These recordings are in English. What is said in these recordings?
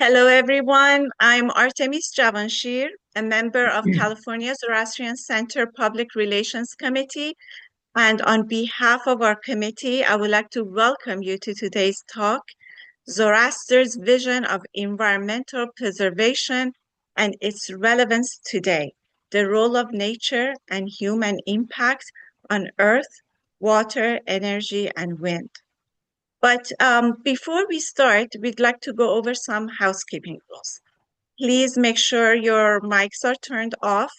Hello, everyone. I'm Artemis Javanshir, a member of California Zoroastrian Center Public Relations Committee. And on behalf of our committee, I would like to welcome you to today's talk, Zoroaster's Vision of Environmental Preservation and its Relevance Today, the Role of Nature and Human Impact on Earth, Water, Energy, and Wind. But before we start, we'd like to go over some housekeeping rules. Please make sure your mics are turned off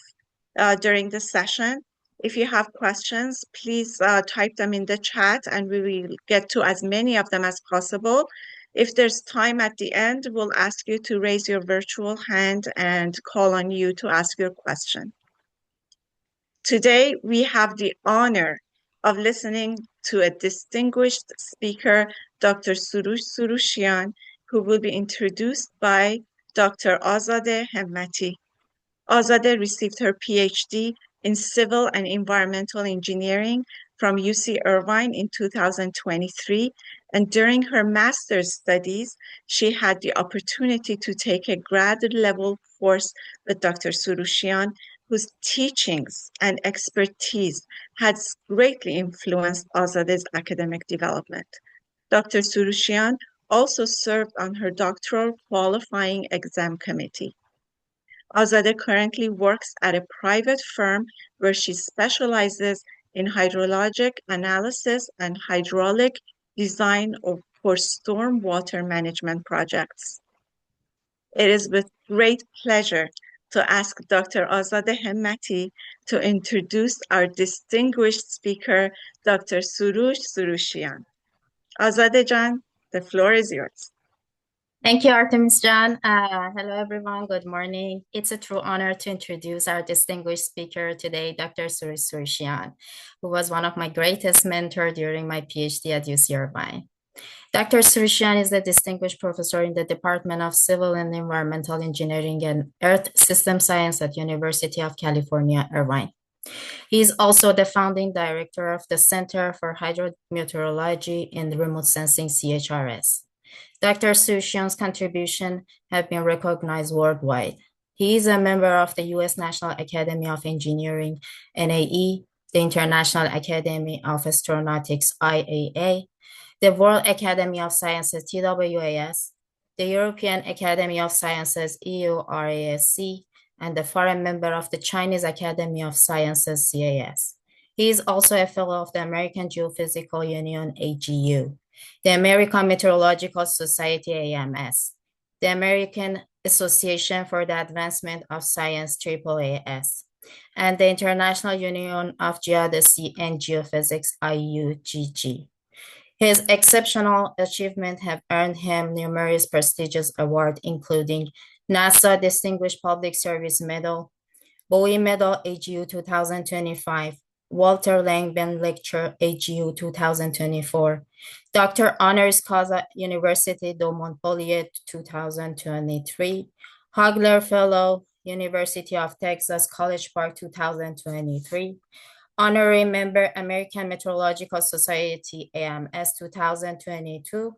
during the session. If you have questions, please type them in the chat and we will get to as many of them as possible. If there's time at the end, we'll ask you to raise your virtual hand and call on you to ask your question. Today, we have the honor of listening to a distinguished speaker, Dr. Surush Surushian, who will be introduced by Dr. Azadeh Hemmati. Azadeh received her PhD in Civil and Environmental Engineering from UC Irvine in 2023, and during her master's studies, she had the opportunity to take a grad-level course with Dr. Surushian, whose teachings and expertise has greatly influenced Azadeh's academic development. Dr. Surushian also served on her doctoral qualifying exam committee. Azadeh currently works at a private firm where she specializes in hydrologic analysis and hydraulic design for stormwater management projects. It is with great pleasure to ask Dr. Azadeh Hemmati to introduce our distinguished speaker, Dr. Surush Surushian. Azadeh Jan, the floor is yours. Thank you, Artemis Jan. Hello, everyone. Good morning. It's a true honor to introduce our distinguished speaker today, Dr. Surush Surushian, who was one of my greatest mentors during my PhD at UC Irvine. Dr. Surushian is a distinguished professor in the Department of Civil and Environmental Engineering and Earth System Science at University of California, Irvine. He is also the founding director of the Center for Hydrometeorology and Remote Sensing, CHRS. Dr. Surushian's contributions have been recognized worldwide. He is a member of the U.S. National Academy of Engineering, NAE, the International Academy of Astronautics, IAA, the World Academy of Sciences, TWAS, the European Academy of Sciences, EURASC, and the foreign member of the Chinese Academy of Sciences, CAS. He is also a fellow of the American Geophysical Union, AGU, the American Meteorological Society, AMS, the American Association for the Advancement of Science, AAAS, and the International Union of Geodesy and Geophysics, IUGG. His exceptional achievements have earned him numerous prestigious awards, including NASA Distinguished Public Service Medal, Bowie Medal AGU 2025, Walter Langbein Lecture AGU 2024, Dr. Honoris Causa Université de Montpellier 2023, Hagler Fellow, University of Texas College Park 2023, Honorary Member American Meteorological Society AMS 2022,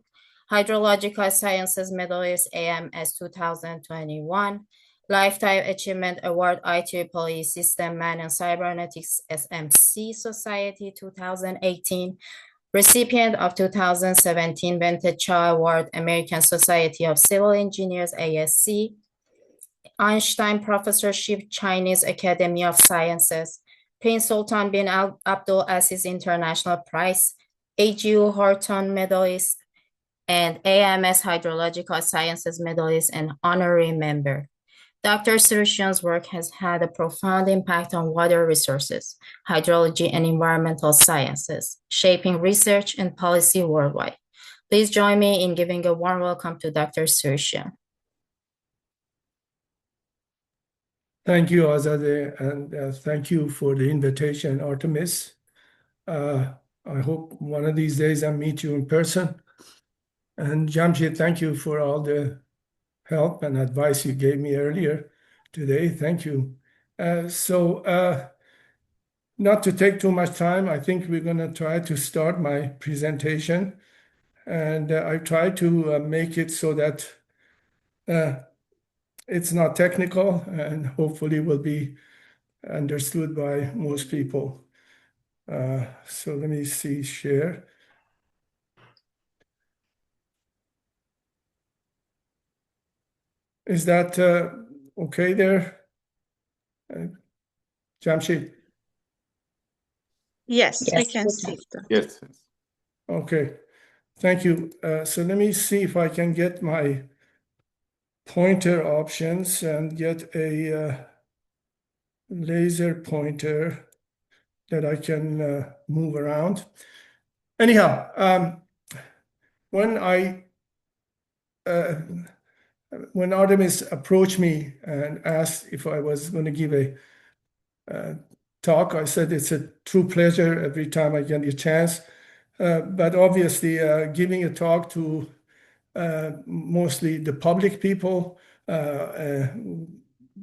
Hydrological Sciences Medalist AMS 2021, Lifetime Achievement Award IEEE System Man and Cybernetics SMC Society 2018, recipient of 2017 Vintage Cha Award American Society of Civil Engineers ASC, Einstein Professorship Chinese Academy of Sciences, Prince Sultan bin Abdul Aziz International Prize, AGU Horton Medalist, and AMS Hydrological Sciences Medalist and Honorary Member. Dr. Surushian's work has had a profound impact on water resources, hydrology, and environmental sciences, shaping research and policy worldwide. Please join me in giving a warm welcome to Dr. Surushian. Thank you, Azadeh, and thank you for the invitation, Artemis. I hope one of these days I meet you in person. And Jamshid, thank you for all the help and advice you gave me earlier today. Thank you. Not to take too much time, I think we're going to try to start my presentation. And I try to make it so that It's not technical and hopefully will be understood by most people. So let me see, share. Is that okay there, Jamshid? Yes, we Yes, can we see can. that. Yes. Okay, thank you. So let me see if I can get my pointer options and get a laser pointer that I can move around. Anyhow, when when Artemis approached me and asked if I was going to give a talk, I said it's a true pleasure every time I get a chance. But obviously, giving a talk to mostly the public people that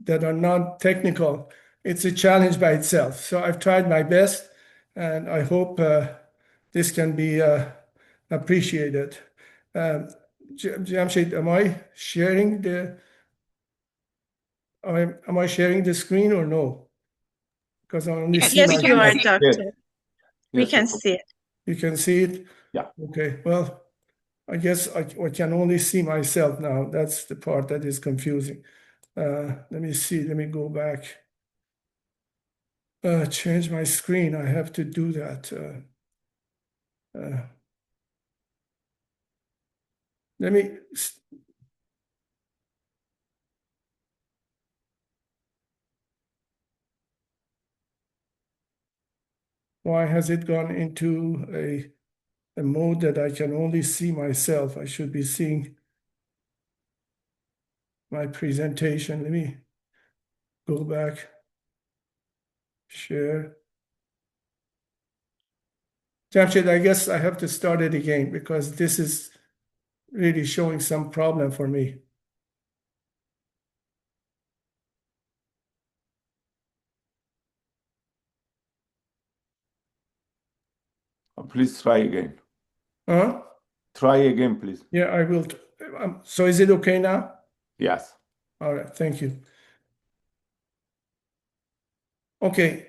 are not technical, it's a challenge by itself. So I've tried my best, and I hope this can be appreciated. Jamshid, am I sharing the screen or no? Because I only see Yes, you are, myself. Yes. doctor. We Yes, can sir. see it. You can see it? Yeah. Okay, well, I guess I can only see myself now. That's the part that is confusing. Let me see, let me go back. Change my screen, I have to do that. Let me, why has it gone into a mode that I can only see myself? I should be seeing my presentation. Let me go back, share. Jamshid, I guess I have to start it again because this is really showing some problem for me. Please try again. Huh? Try again, please. Yeah, I will. So is it okay now? Yes. All right, thank you. Okay,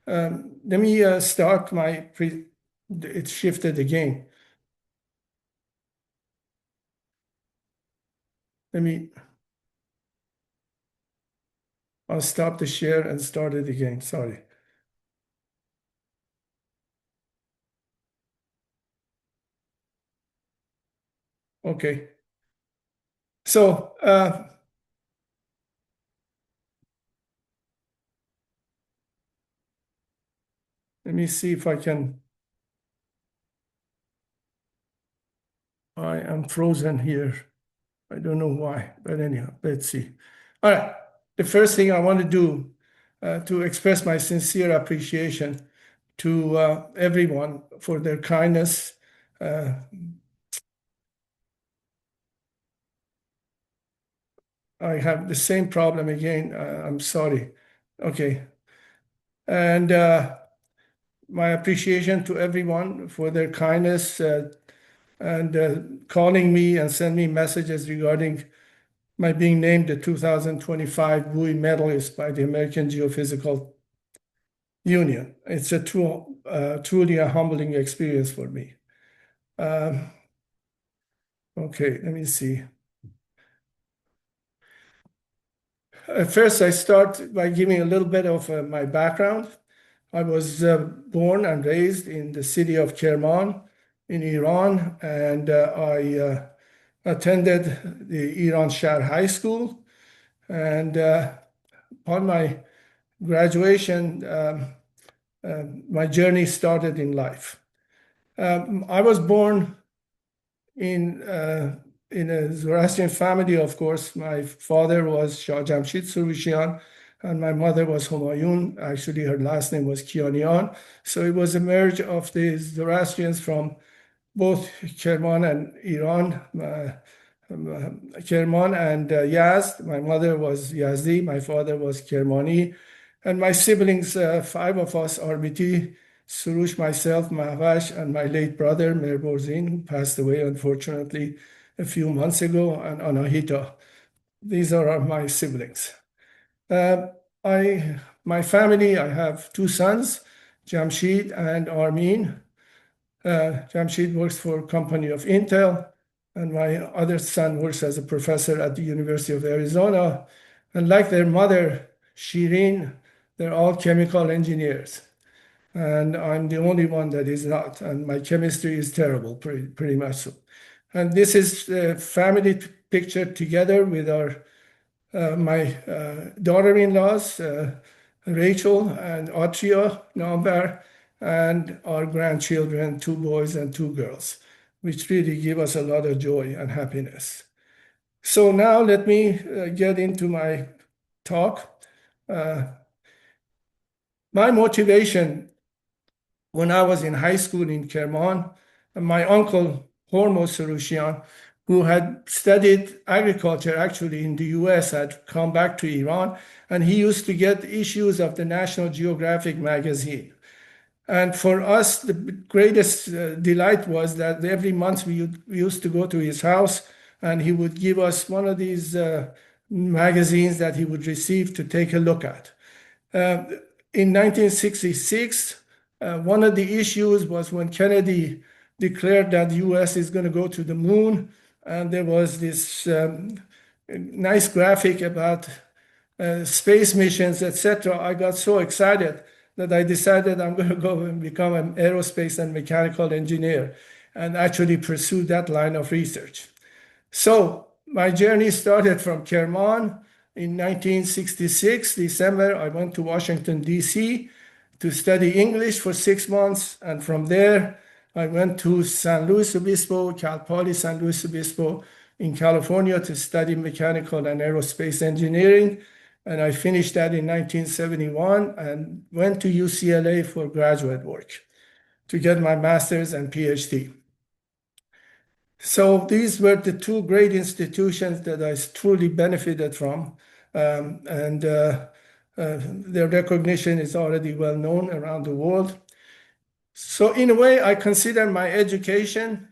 let me start my it shifted again. I'll stop the share and start it again, sorry. Okay. So, let me see if I can. I am frozen here. I don't know why, but anyhow, let's see. All right. The first thing I want to do to express my sincere appreciation to everyone for their kindness. I have the same problem again. I'm sorry. Okay. And my appreciation to everyone for their kindness and calling me and send me messages regarding my being named the 2025 Bowie medalist by the American Geophysical Union. It's a truly a humbling experience for me. Okay, let me see. First, I start by giving a little bit of my background. I was born and raised in the city of Kerman in Iran, and I attended the Iran Shah High School. And upon my graduation, my journey started in life. I was born in a Zoroastrian family, of course. My father was Shah Jamshid Surushian, and my mother was Humayun. Actually, her last name was Kianian. So it was a merge of the Zoroastrians from both Kerman and Iran. Kerman and Yazd. My mother was Yazdi, my father was Kermani. And my siblings, five of us, Arbiti, Surush, myself, Mahvash, and my late brother, Mirborzin, who passed away, unfortunately, a few months ago, and Anahita. These are my siblings. My family, I have two sons, Jamshid and Armin. Jamshid works for a company of Intel, and my other son works as a professor at the University of Arizona. And like their mother, Shirin, they're all chemical engineers. And I'm the only one that is not. And my chemistry is terrible, pretty much so. And this is the family picture together with my daughter-in-laws, Rachel and Atria Nambar, and our grandchildren, two boys and two girls, which really give us a lot of joy and happiness. So now let me get into my talk. My motivation when I was in high school in Kerman, my uncle, Hormuz Sarushian, who had studied agriculture actually in the US, had come back to Iran, and he used to get issues of the National Geographic magazine. And for us, the greatest delight was that every month we used to go to his house, and he would give us one of these magazines that he would receive to take a look at. In 1966, one of the issues was when Kennedy declared that the US is going to go to the moon, and there was this nice graphic about space missions, etc. I got so excited that I decided I'm going to go and become an aerospace and mechanical engineer and actually pursue that line of research. So my journey started from Kerman. In 1966, December, I went to Washington, D.C. to study English for 6 months. And from there, I went to San Luis Obispo, Cal Poly San Luis Obispo in California to study mechanical and aerospace engineering. And I finished that in 1971 and went to UCLA for graduate work to get my master's and PhD. So these were the two great institutions that I truly benefited from. Their recognition is already well known around the world. So in a way, I consider my education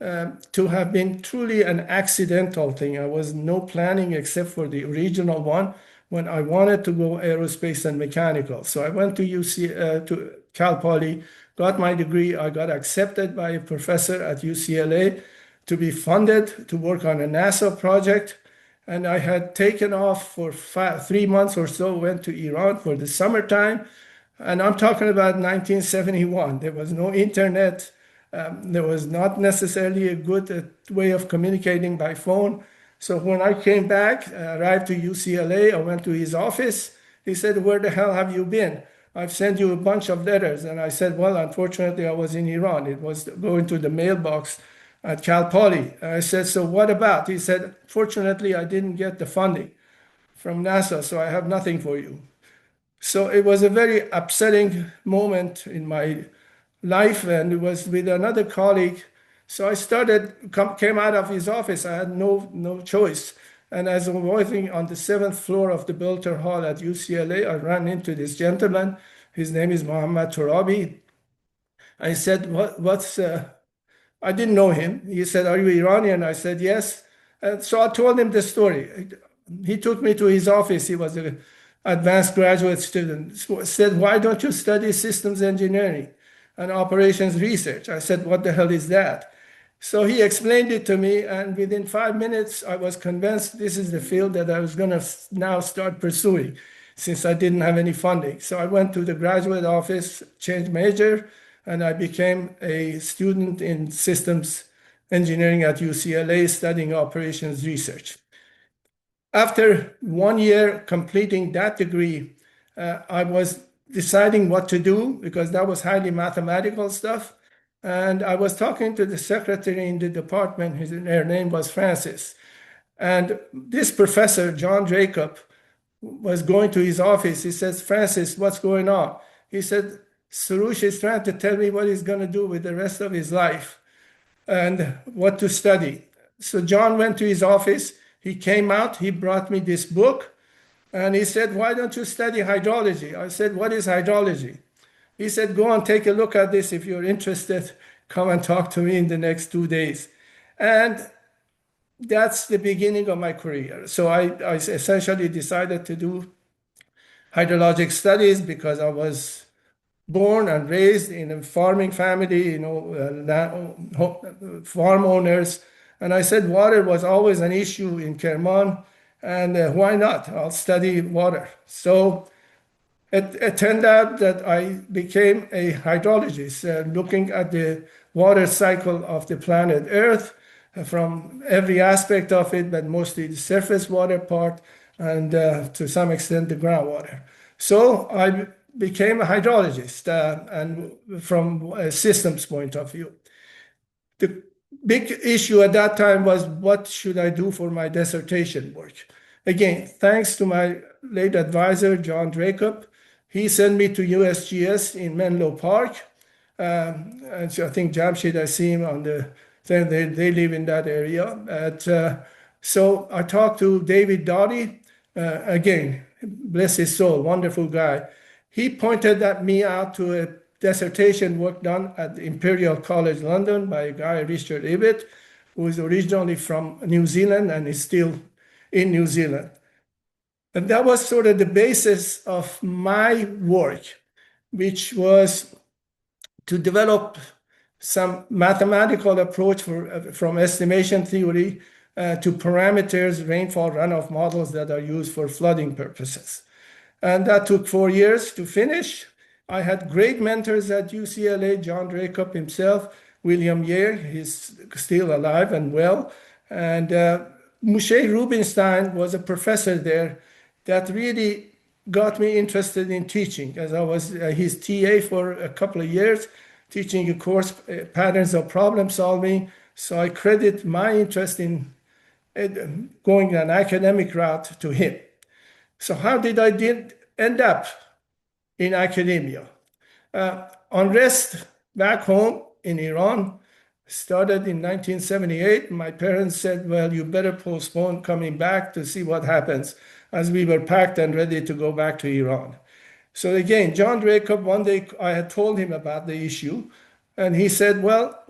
to have been truly an accidental thing. I was no planning except for the original one when I wanted to go aerospace and mechanical. So I went to Cal Poly, got my degree. I got accepted by a professor at UCLA to be funded to work on a NASA project. And I had taken off for 3 months or so, went to Iran for the summertime. And I'm talking about 1971. There was no internet. There was not necessarily a good way of communicating by phone. So when I came back, arrived to UCLA, I went to his office. He said, "Where the hell have you been? I've sent you a bunch of letters." And I said, "Well, unfortunately, I was in Iran. It was going to the mailbox at Cal Poly." I said, "So what about?" He said, "Fortunately, I didn't get the funding from NASA, so I have nothing for you." So it was a very upsetting moment in my life, and it was with another colleague. So I came out of his office. I had no choice. And as I was working on the 7th floor of the Belter Hall at UCLA, I ran into this gentleman. His name is Mohammad Torabi. I said, I didn't know him. He said, "Are you Iranian?" I said, "Yes." And so I told him the story. He took me to his office. He was an advanced graduate student. Said, "Why don't you study systems engineering and operations research?" I said, "What the hell is that?" So he explained it to me, and within 5 minutes, I was convinced this is the field that I was going to now start pursuing since I didn't have any funding. So I went to the graduate office, changed major, and I became a student in systems engineering at UCLA studying operations research. After 1 year completing that degree, I was deciding what to do because that was highly mathematical stuff. And I was talking to the secretary in the department. Her name was Francis. And this professor, John Jacob, was going to his office. He says, "Francis, what's going on?" He said, "Surush is trying to tell me what he's going to do with the rest of his life and what to study." So John went to his office. He came out. He brought me this book. And he said, "Why don't you study hydrology?" I said, "What is hydrology?" He said, "Go and take a look at this. If you're interested, come and talk to me in the next 2 days." And that's the beginning of my career. So I essentially decided to do hydrologic studies because I was born and raised in a farming family, farm owners. And I said water was always an issue in Kerman, and why not? I'll study water. So it turned out that I became a hydrologist, looking at the water cycle of the planet Earth from every aspect of it, but mostly the surface water part and to some extent the groundwater. So I became a hydrologist, and from a systems point of view. The big issue at that time was, what should I do for my dissertation work? Again, thanks to my late advisor, John Dracup, he sent me to USGS in Menlo Park. And so I think Jamshid, I see him on the thing, they live in that area. So I talked to David Doughty, again, bless his soul, wonderful guy. He pointed me out to a dissertation work done at Imperial College London by a guy, Richard Ibbett, who is originally from New Zealand and is still in New Zealand. And that was sort of the basis of my work, which was to develop some mathematical approach from estimation theory to parameters, rainfall runoff models that are used for flooding purposes. And that took 4 years to finish. I had great mentors at UCLA, John Dracup himself, William Year, he's still alive and well. And Moshe Rubinstein was a professor there that really got me interested in teaching, as I was his TA for a couple of years, teaching a course, patterns of problem solving. So I credit my interest in going an academic route to him. So how did I end up in academia? Unrest back home in Iran started in 1978. My parents said, well, you better postpone coming back to see what happens, as we were packed and ready to go back to Iran. So again, John Dracup, one day I had told him about the issue, and he said, well,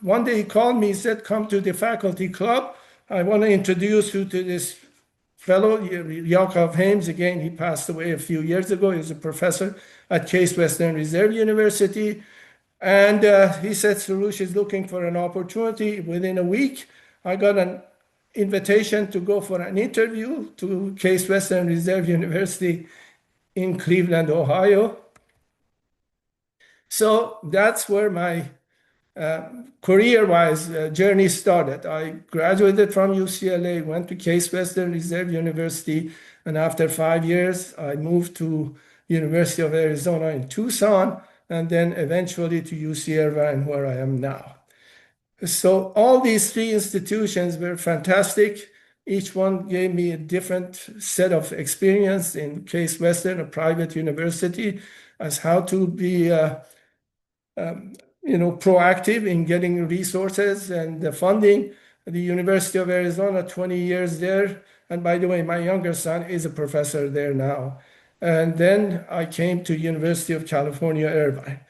one day he called me, he said, come to the faculty club. I want to introduce you to this fellow, Yaakov Hames. Again, he passed away a few years ago. He was a professor at Case Western Reserve University. And he said, Soroush is looking for an opportunity. Within a week, I got an invitation to go for an interview to Case Western Reserve University in Cleveland, Ohio. So that's where my career-wise journey started. I graduated from UCLA, went to Case Western Reserve University, and after 5 years, I moved to University of Arizona in Tucson, and then eventually to UC Irvine, where I am now. So all these three institutions were fantastic. Each one gave me a different set of experience. In Case Western, a private university, as how to be proactive in getting resources and the funding. The University of Arizona, 20 years there. And by the way, my younger son is a professor there now. And then I came to University of California, Irvine.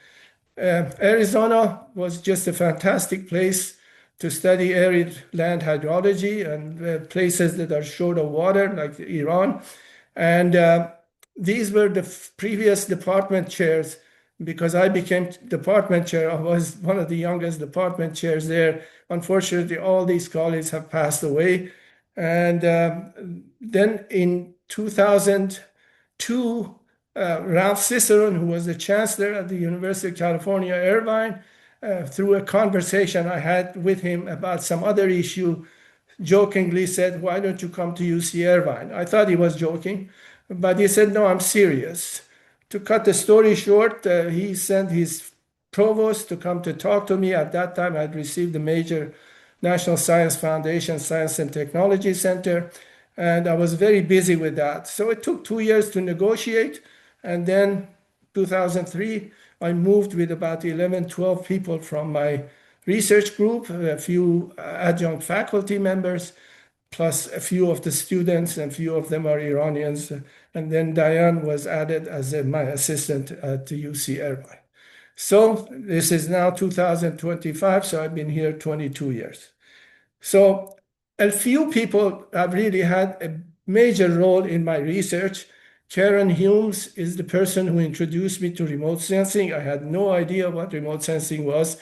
Arizona was just a fantastic place to study arid land hydrology and places that are short of water, like Iran. And these were the previous department chairs. Because I became department chair, I was one of the youngest department chairs there. Unfortunately, all these colleagues have passed away. And then in 2002, Ralph Cicerone, who was the chancellor at the University of California, Irvine, through a conversation I had with him about some other issue, jokingly said, why don't you come to UC Irvine? I thought he was joking, but he said, no, I'm serious. To cut the story short, he sent his provost to come to talk to me. At that time, I'd received the major National Science Foundation Science and Technology Center, and I was very busy with that. So it took 2 years to negotiate, and then 2003, I moved with about 11, 12 people from my research group, a few adjunct faculty members, plus a few of the students, and a few of them are Iranians. And then Diane was added as my assistant at the UC Irvine. So this is now 2025, so I've been here 22 years. So a few people have really had a major role in my research. Karen Humes is the person who introduced me to remote sensing. I had no idea what remote sensing was.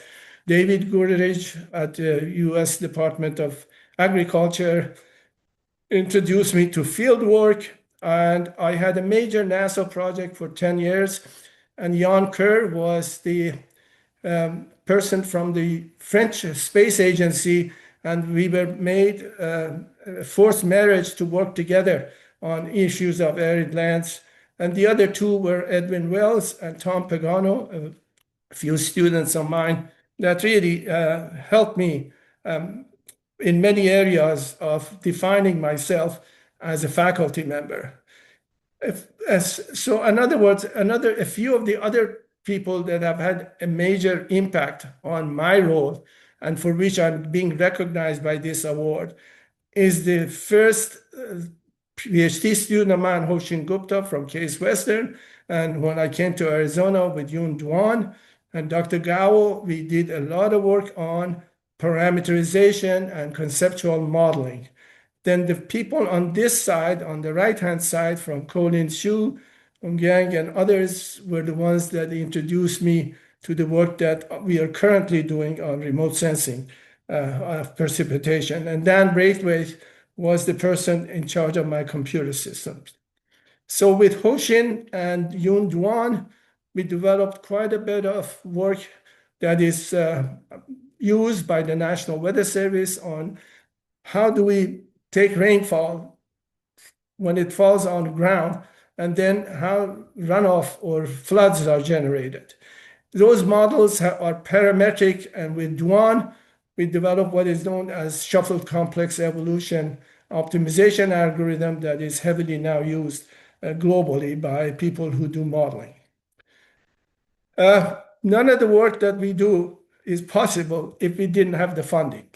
David Gurridge at the US Department of Agriculture introduced me to field work, and I had a major NASA project for 10 years. And Jan Kerr was the person from the French Space Agency, and we were made a forced marriage to work together on issues of arid lands. And the other two were Edwin Wells and Tom Pagano, a few students of mine that really helped me in many areas of defining myself as a faculty member. So in other words, a few of the other people that have had a major impact on my role and for which I'm being recognized by this award is the first PhD student of mine, Hoshin Gupta from Case Western. And when I came to Arizona with Yoon Dwan and Dr. Gao, we did a lot of work on parameterization and conceptual modeling. Then the people on this side, on the right-hand side, from Colin Xu, Yang, and others were the ones that introduced me to the work that we are currently doing on remote sensing of precipitation. And Dan Braithwaite was the person in charge of my computer systems. So with Hoshin and Yoon Dwan, we developed quite a bit of work that is used by the National Weather Service on how do we take rainfall when it falls on the ground, and then how runoff or floods are generated. Those models are parametric, and with Dwan, we developed what is known as shuffled complex evolution optimization algorithm that is heavily now used globally by people who do modeling. None of the work that we do is possible if we didn't have the funding.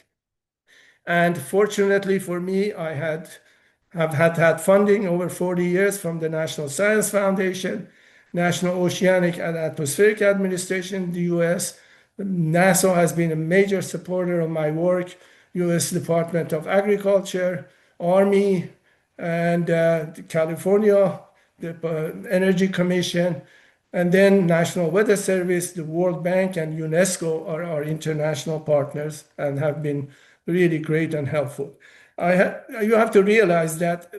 And fortunately for me, I have had funding over 40 years from the National Science Foundation, National Oceanic and Atmospheric Administration in the US. NASA has been a major supporter of my work, US Department of Agriculture, Army, and California, the Energy Commission, and then National Weather Service, the World Bank, and UNESCO are our international partners and have been really great and helpful. You have to realize that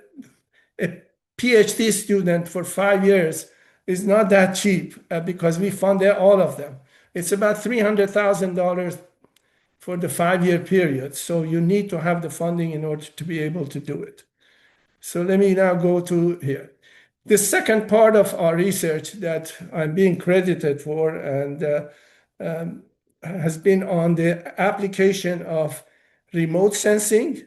a PhD student for 5 years is not that cheap because we funded all of them. It's about $300,000 for the 5-year period. So you need to have the funding in order to be able to do it. So let me now go to here. The second part of our research that I'm being credited for and has been on the application of remote sensing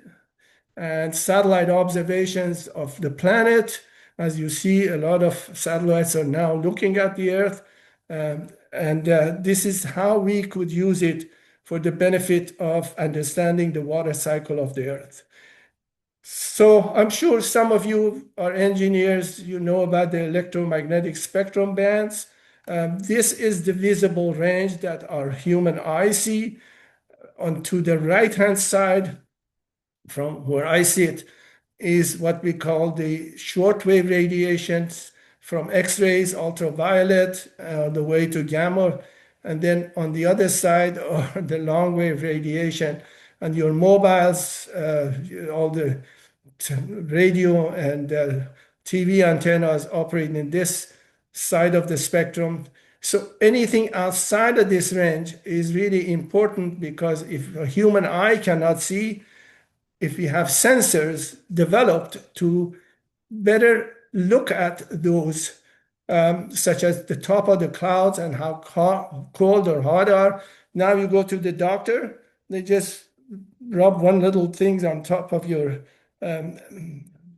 and satellite observations of the planet. As you see, a lot of satellites are now looking at the Earth. This is how we could use it for the benefit of understanding the water cycle of the Earth. So I'm sure some of you are engineers, you know about the electromagnetic spectrum bands. This is the visible range that our human eye see. On to the right-hand side, from where I sit, is what we call the shortwave radiations from X-rays, ultraviolet, the way to gamma. And then on the other side are the long-wave radiation. And your mobiles, all the radio and TV antennas operating in this side of the spectrum. So anything outside of this range is really important because if a human eye cannot see, if we have sensors developed to better look at those, such as the top of the clouds and how cold or hot are. Now you go to the doctor, they just rub one little thing on top of your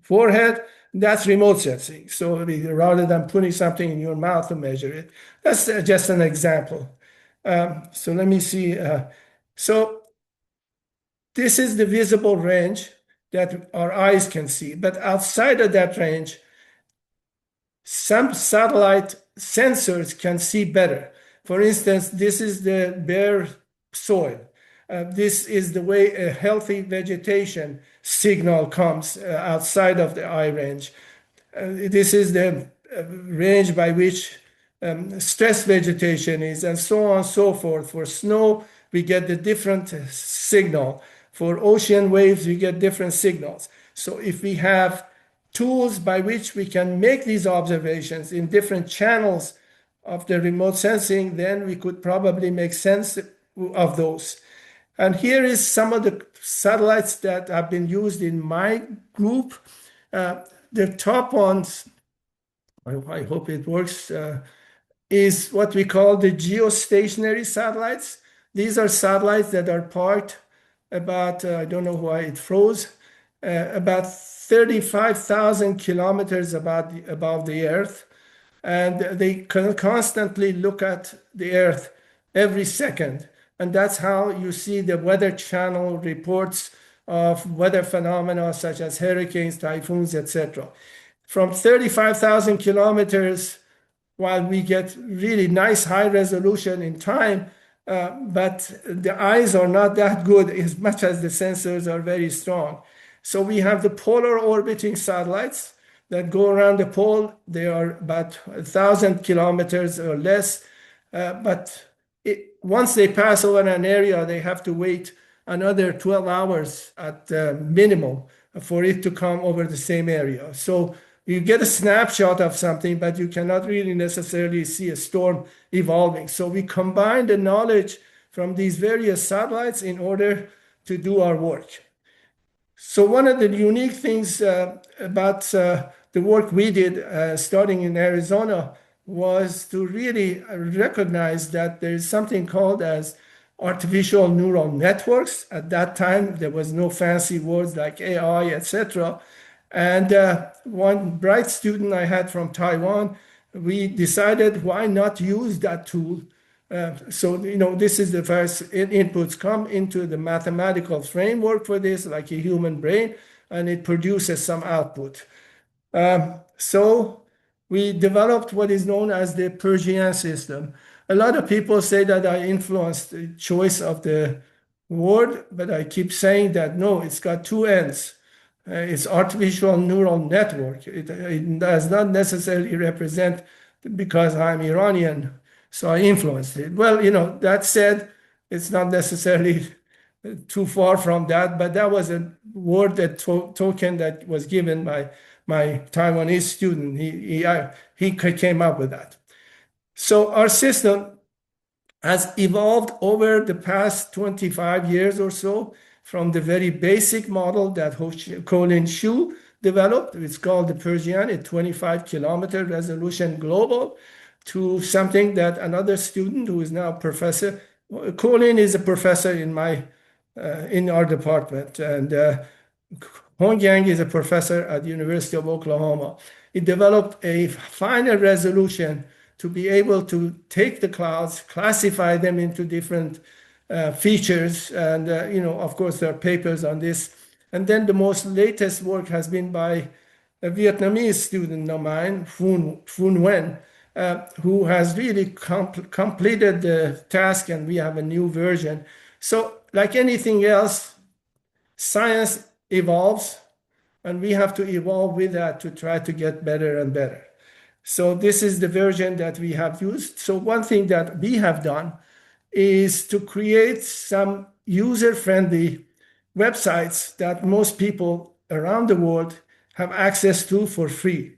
forehead. That's remote sensing. So rather than putting something in your mouth to measure it, that's just an example. So let me see. So this is the visible range that our eyes can see. But outside of that range, some satellite sensors can see better. For instance, this is the bare soil. This is the way a healthy vegetation signal comes outside of the eye range. This is the range by which stress vegetation is, and so on and so forth. For snow, we get the different signal. For ocean waves, we get different signals. So if we have tools by which we can make these observations in different channels of the remote sensing, then we could probably make sense of those. And here is some of the satellites that have been used in my group. The top ones, I hope it works, is what we call the geostationary satellites. These are satellites that are parked about, I don't know why it froze, about 35,000 kilometers above the Earth. And they constantly look at the Earth every second. And that's how you see the Weather Channel reports of weather phenomena such as hurricanes, typhoons, etc. From 35,000 kilometers, while we get really nice high resolution in time, but the eyes are not that good as much as the sensors are very strong. So we have the polar orbiting satellites that go around the pole. They are about 1,000 kilometers or less, but once they pass over an area, they have to wait another 12 hours at minimum for it to come over the same area. So you get a snapshot of something, but you cannot really necessarily see a storm evolving. So we combine the knowledge from these various satellites in order to do our work. So one of the unique things about the work we did starting in Arizona was to really recognize that there is something called as artificial neural networks. At that time, there was no fancy words like AI, etc. And one bright student I had from Taiwan, we decided why not use that tool. So, this is the first inputs come into the mathematical framework for this, like a human brain, and it produces some output. So we developed what is known as the Persian system. A lot of people say that I influenced the choice of the word, but I keep saying that no, it's got two ends. It's artificial neural network. It does not necessarily represent because I'm Iranian, so I influenced it. Well, that said, it's not necessarily too far from that, but that was a word, that token that was given by my Taiwanese student. He came up with that. So our system has evolved over the past 25 years or so from the very basic model that Colin Shu developed. It's called the Persian, a 25-kilometer resolution global, to something that another student who is now a professor, Colin is a professor in our department, and Hong Yang is a professor at the University of Oklahoma. He developed a finer resolution to be able to take the clouds, classify them into different features, and of course there are papers on this. And then the most latest work has been by a Vietnamese student of mine, Phuong Nguyen, who has really completed the task, and we have a new version. So like anything else, science evolves, and we have to evolve with that to try to get better and better. So this is the version that we have used. So one thing that we have done is to create some user-friendly websites that most people around the world have access to for free.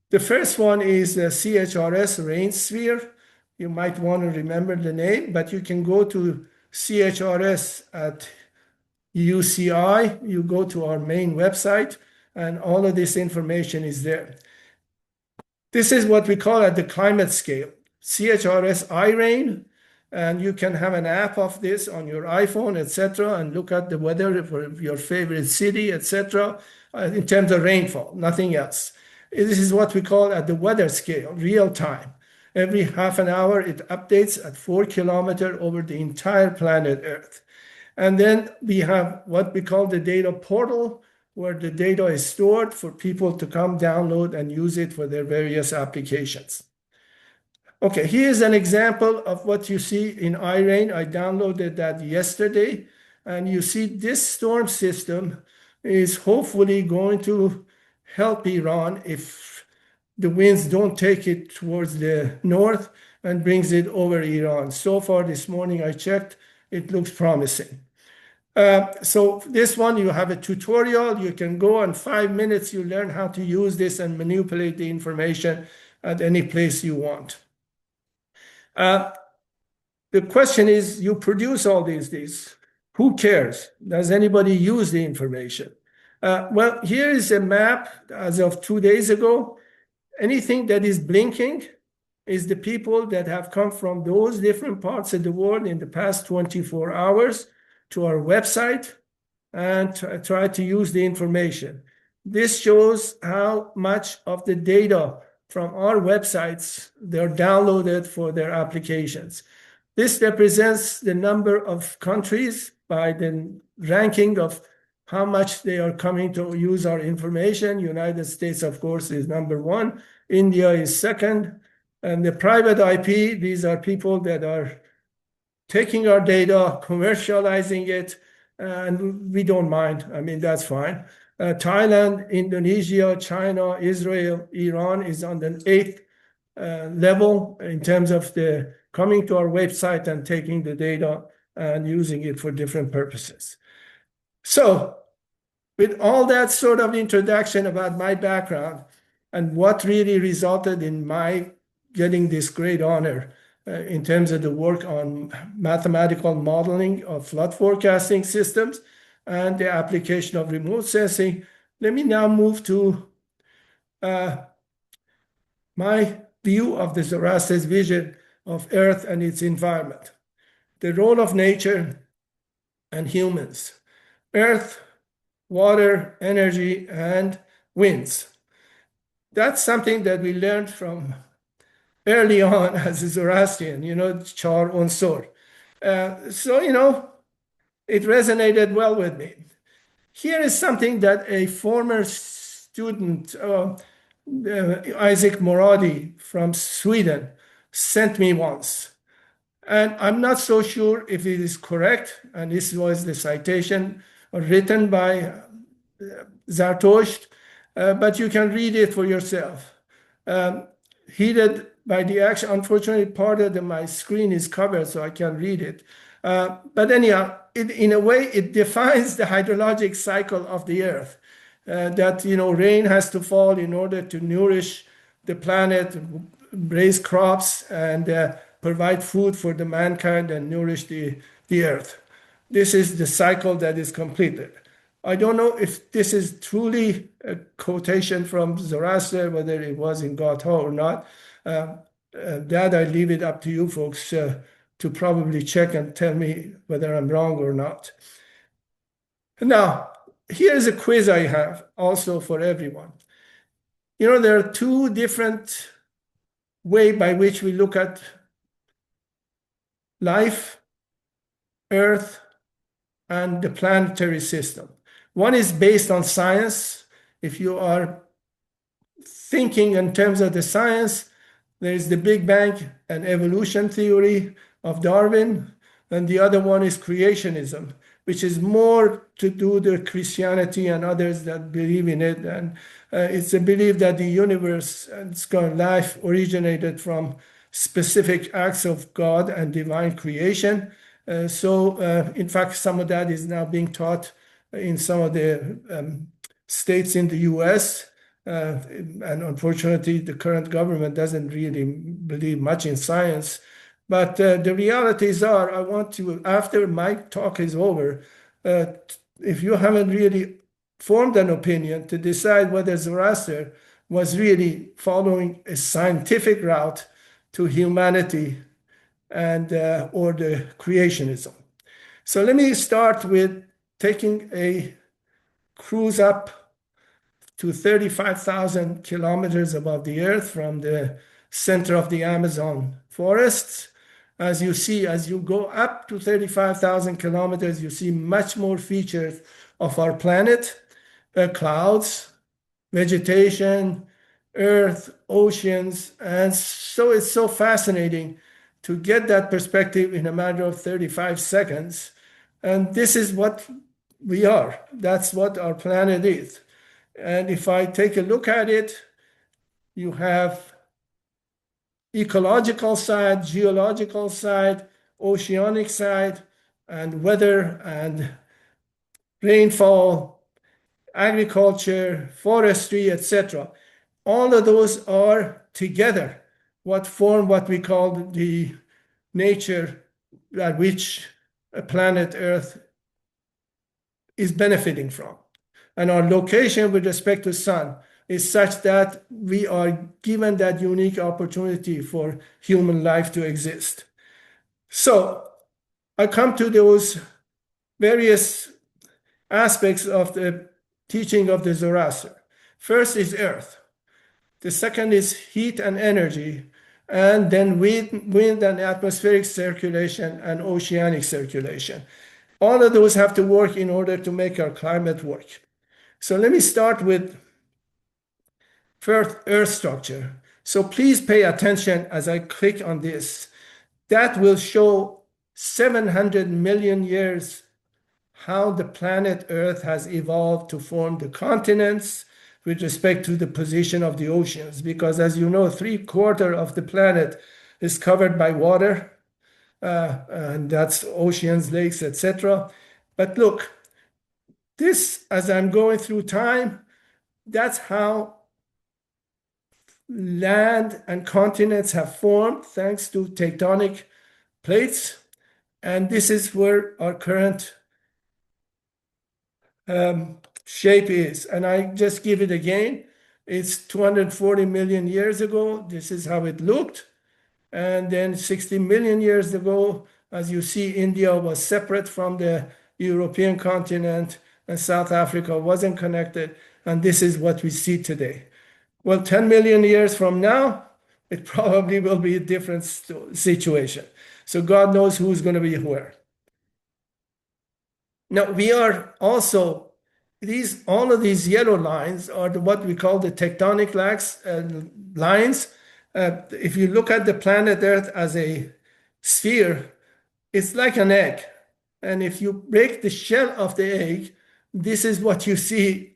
The first one is the CHRS Rain Sphere. You might want to remember the name, but you can go to CHRS at UCI. You go to our main website, and all of this information is there. This is what we call at the climate scale, CHRS iRain, and you can have an app of this on your iPhone, etc., and look at the weather for your favorite city, etc., in terms of rainfall, nothing else. This is what we call at the weather scale, real time. Every half an hour, it updates at 4 kilometers over the entire planet Earth. And then we have what we call the data portal, where the data is stored for people to come download and use it for their various applications. Okay, here's an example of what you see in iRain. I downloaded that yesterday, and you see this storm system is hopefully going to help Iran if the winds don't take it towards the north and brings it over Iran. So far this morning I checked, it looks promising. So this one, you have a tutorial. You can go in 5 minutes, you learn how to use this and manipulate the information at any place you want. The question is, you produce all these. Who cares? Does anybody use the information? Well, here is a map as of 2 days ago. Anything that is blinking is the people that have come from those different parts of the world in the past 24 hours to our website and try to use the information. This shows how much of the data from our websites they're downloaded for their applications. This represents the number of countries by the ranking of how much they are coming to use our information. United States, of course, is number one. India is second. And the private IP, these are people that are taking our data, commercializing it, and we don't mind. I mean, that's fine. Thailand, Indonesia, China, Israel, Iran is on the 8th level in terms of the coming to our website and taking the data and using it for different purposes. So with all that sort of introduction about my background and what really resulted in my getting this great honor in terms of the work on mathematical modeling of flood forecasting systems and the application of remote sensing, let me now move to my view of the Zoroaster's vision of Earth and its environment, the role of nature and humans, Earth, water, energy, and winds. That's something that we learned from early on as a Zoroastrian, Char Unsur. So, it resonated well with me. Here is something that a former student, Isaac Moradi from Sweden, sent me once. And I'm not so sure if it is correct. And this was the citation written by Zarathustra, but you can read it for yourself. Heated by the action, unfortunately, part of my screen is covered, so I can't read it. But anyhow, in a way, it defines the hydrologic cycle of the Earth. That rain has to fall in order to nourish the planet, raise crops, and provide food for the mankind and nourish the Earth. This is the cycle that is completed. I don't know if this is truly a quotation from Zoroaster, whether it was in Gatha or not. That I leave it up to you folks to probably check and tell me whether I'm wrong or not. Now, here's a quiz I have also for everyone. There are two different ways by which we look at life, Earth, and the planetary system. One is based on science. If you are thinking in terms of the science, there is the Big Bang and evolution theory of Darwin, and the other one is creationism, which is more to do with Christianity and others that believe in it. And it's a belief that the universe and life originated from specific acts of God and divine creation. So, in fact, some of that is now being taught in some of the states in the US. And unfortunately, the current government doesn't really believe much in science. But the realities are, I want to, after my talk is over, if you haven't really formed an opinion, to decide whether Zoroaster was really following a scientific route to humanity and or the creationism. So let me start with taking a cruise up to 35,000 kilometers above the Earth from the center of the Amazon forests. As you see, as you go up to 35,000 kilometers, you see much more features of our planet, clouds, vegetation, earth, oceans. And so it's so fascinating to get that perspective in a matter of 35 seconds. And this is what we are. That's what our planet is. And if I take a look at it, you have ecological side, geological side, oceanic side, and weather and rainfall, agriculture, forestry, etc. All of those are together what form what we call the nature at which planet Earth is benefiting from. And our location with respect to sun is such that we are given that unique opportunity for human life to exist. So I come to those various aspects of the teaching of the Zoroaster. First is earth. The second is heat and energy, and then wind and atmospheric circulation and oceanic circulation. All of those have to work in order to make our climate work. So let me start with first earth structure. So please pay attention as I click on this. That will show 700 million years how the planet Earth has evolved to form the continents with respect to the position of the oceans. Because as you know, 3/4 of the planet is covered by water, and that's oceans, lakes, etc. But look, this, as I'm going through time, that's how land and continents have formed thanks to tectonic plates. And this is where our current shape is. And I just give it again. It's 240 million years ago. This is how it looked. And then 60 million years ago, as you see, India was separate from the European continent and South Africa wasn't connected. And this is what we see today. Well, 10 million years from now, it probably will be a different situation. So God knows who's going to be where. Now, we are also, all of these yellow lines are what we call the tectonic lines. If you look at the planet Earth as a sphere, it's like an egg. And if you break the shell of the egg, this is what you see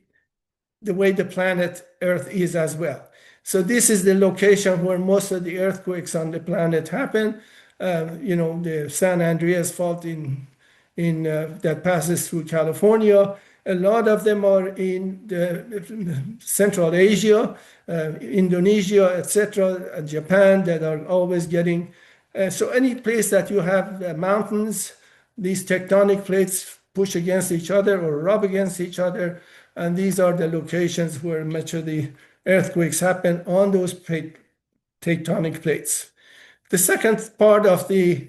the way the planet Earth is as well. So this is the location where most of the earthquakes on the planet happen. The San Andreas fault that passes through California. A lot of them are in Central Asia, Indonesia, etc., Japan, that are always getting. So any place that you have mountains, these tectonic plates push against each other or rub against each other. And these are the locations where much of the earthquakes happen on those tectonic plates. The second part of the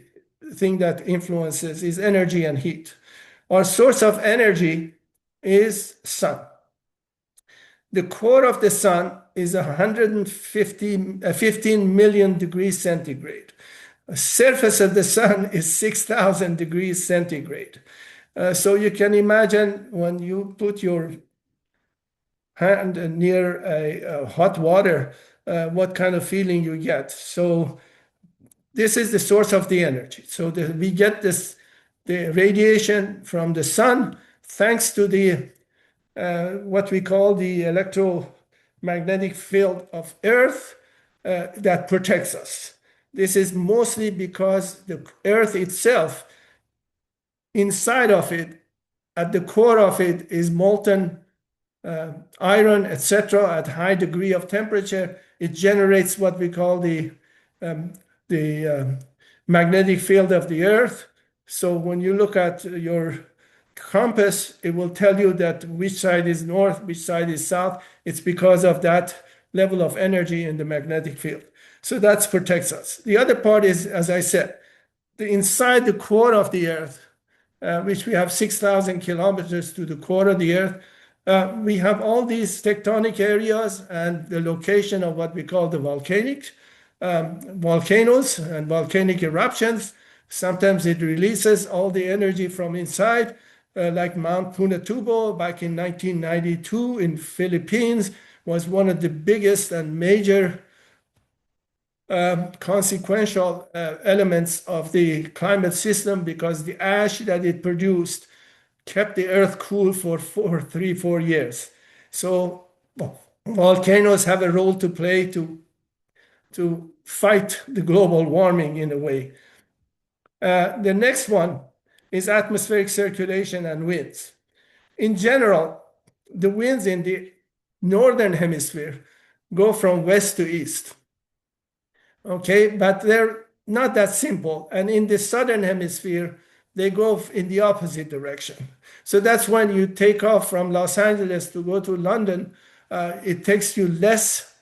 thing that influences is energy and heat. Our source of energy is sun. The core of the sun is 15 million degrees centigrade. The surface of the sun is 6,000 degrees centigrade. So you can imagine when you put your hand near a hot water, what kind of feeling you get. So this is the source of the energy. So we get the radiation from the sun thanks to the what we call the electromagnetic field of Earth that protects us. This is mostly because the Earth itself, inside of it, at the core of it, is molten iron, etc. At high degree of temperature. It generates what we call the magnetic field of the Earth. So when you look at your compass, it will tell you that which side is north, which side is south. It's because of that level of energy in the magnetic field. So that protects us. The other part is, as I said, inside the core of the Earth, which we have 6,000 kilometers to the core of the Earth, we have all these tectonic areas and the location of what we call the volcanoes and volcanic eruptions. Sometimes it releases all the energy from inside, like Mount Pinatubo back in 1992 in Philippines, was one of the biggest and major consequential elements of the climate system, because the ash that it produced kept the earth cool for 4 years. So volcanoes have a role to play to fight the global warming in a way. The next one is atmospheric circulation and winds. In general, the winds in the northern hemisphere go from west to east. Okay, but they're not that simple. And in the southern hemisphere, they go in the opposite direction. So that's when you take off from Los Angeles to go to London, it takes you less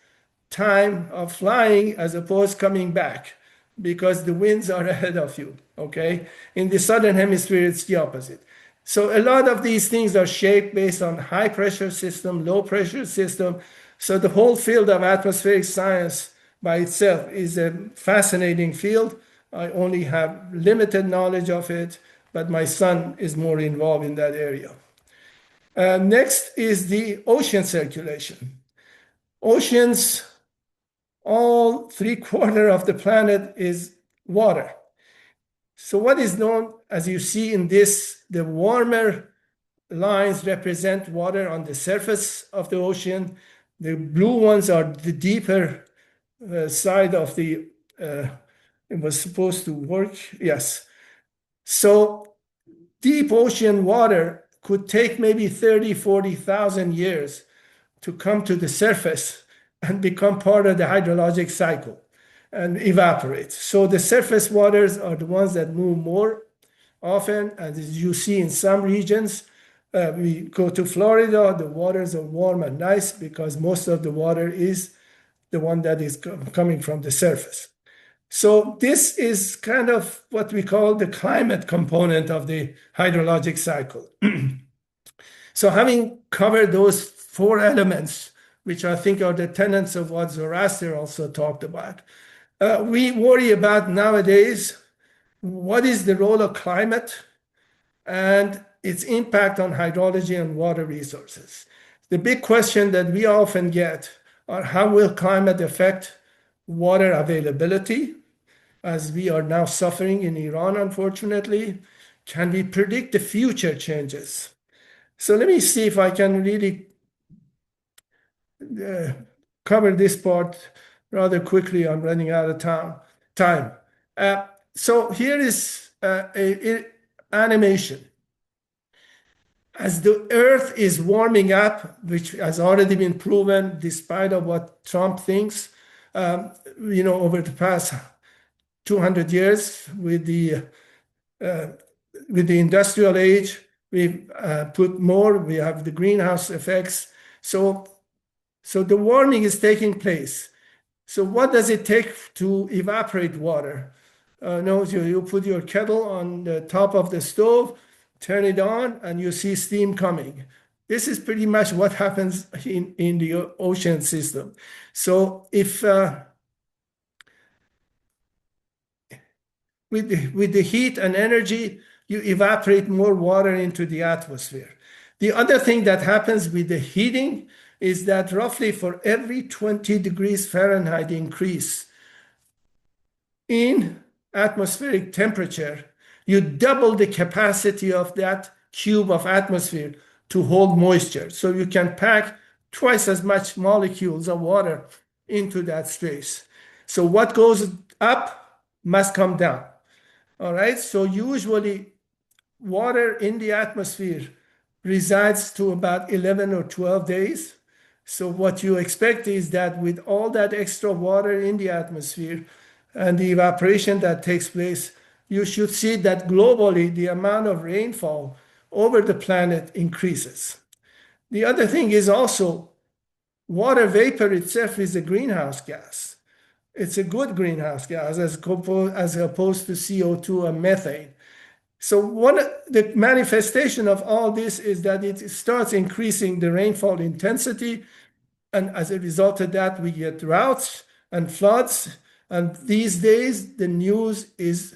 time of flying as opposed coming back, because the winds are ahead of you. Okay, in the southern hemisphere, it's the opposite. So a lot of these things are shaped based on high pressure system, low pressure system. So the whole field of atmospheric science by itself is a fascinating field. I only have limited knowledge of it, but my son is more involved in that area. Next is the ocean circulation. Oceans, all 3/4 of the planet is water. So what is known, as you see in this, the warmer lines represent water on the surface of the ocean. The blue ones are the deeper side of the, it was supposed to work, yes. So deep ocean water could take maybe 30, 40,000 years to come to the surface and become part of the hydrologic cycle and evaporate. So the surface waters are the ones that move more often. And as you see in some regions, we go to Florida, the waters are warm and nice because most of the water is the one that is coming from the surface. So this is kind of what we call the climate component of the hydrologic cycle. So having covered those 4 elements, which I think are the tenets of what Zoroaster also talked about, we worry about nowadays what is the role of climate and its impact on hydrology and water resources. The big question that we often get are, how will climate affect water availability, as we are now suffering in Iran, unfortunately? Can we predict the future changes? So let me see if I can really cover this part rather quickly. I'm running out of time. So here is an animation. As the earth is warming up, which has already been proven despite of what Trump thinks, over the past 200 years with the industrial age, we've put more, we have the greenhouse effects. So the warming is taking place. So what does it take to evaporate water? You put your kettle on the top of the stove, turn it on, and you see steam coming. This is pretty much what happens in the ocean system. So if with the heat and energy, you evaporate more water into the atmosphere. The other thing that happens with the heating is that roughly for every 20 degrees Fahrenheit increase in atmospheric temperature, you double the capacity of that cube of atmosphere to hold moisture. So you can pack twice as much molecules of water into that space. So what goes up must come down. All right, so usually water in the atmosphere resides to about 11 or 12 days. So what you expect is that with all that extra water in the atmosphere and the evaporation that takes place, you should see that globally the amount of rainfall over the planet increases. The other thing is also water vapor itself is a greenhouse gas. It's a good greenhouse gas as opposed to CO2 and methane. So the manifestation of all this is that it starts increasing the rainfall intensity. And as a result of that, we get droughts and floods. And these days, the news is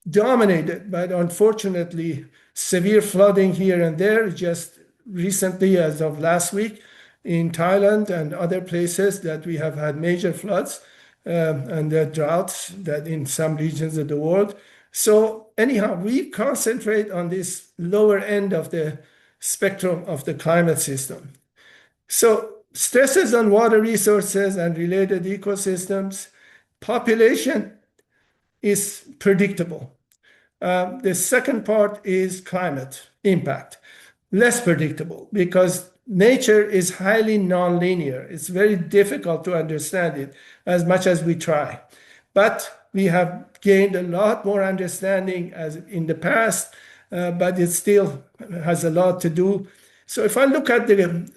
dominated by, unfortunately, severe flooding here and there. Just recently, as of last week, in Thailand and other places that we have had major floods and the droughts that in some regions of the world. So anyhow, we concentrate on this lower end of the spectrum of the climate system. So stresses on water resources and related ecosystems, population is predictable. The second part is climate impact, less predictable because nature is highly nonlinear. It's very difficult to understand it as much as we try. But we have gained a lot more understanding as in the past, but it still has a lot to do. So if I look at the